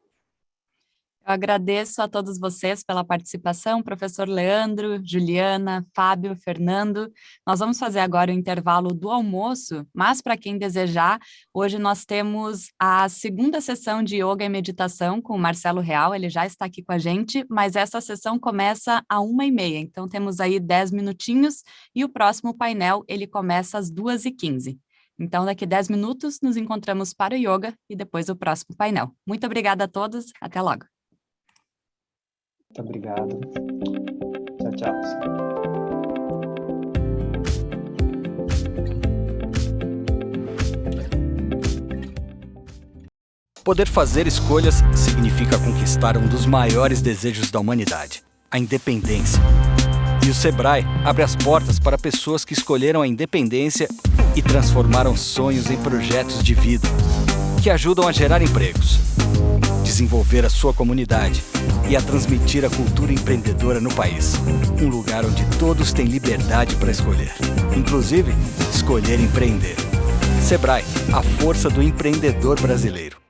Eu agradeço a todos vocês pela participação, professor Leandro, Juliana, Fábio, Fernando. Nós vamos fazer agora o intervalo do almoço, mas para quem desejar, hoje nós temos a segunda sessão de yoga e meditação com o Marcelo Real, ele já está aqui com a gente, mas essa sessão começa às 13h30, então temos aí 10 minutinhos e o próximo painel ele começa às 2h15. Então, daqui 10 minutos, nos encontramos para o yoga e depois o próximo painel. Muito obrigada a todos, até logo. Muito obrigado. Tchau, tchau. Poder fazer escolhas significa conquistar um dos maiores desejos da humanidade, a independência. E o Sebrae abre as portas para pessoas que escolheram a independência e transformaram sonhos em projetos de vida, que ajudam a gerar empregos, desenvolver a sua comunidade e a transmitir a cultura empreendedora no país. Um lugar onde todos têm liberdade para escolher, inclusive escolher empreender. Sebrae, a força do empreendedor brasileiro.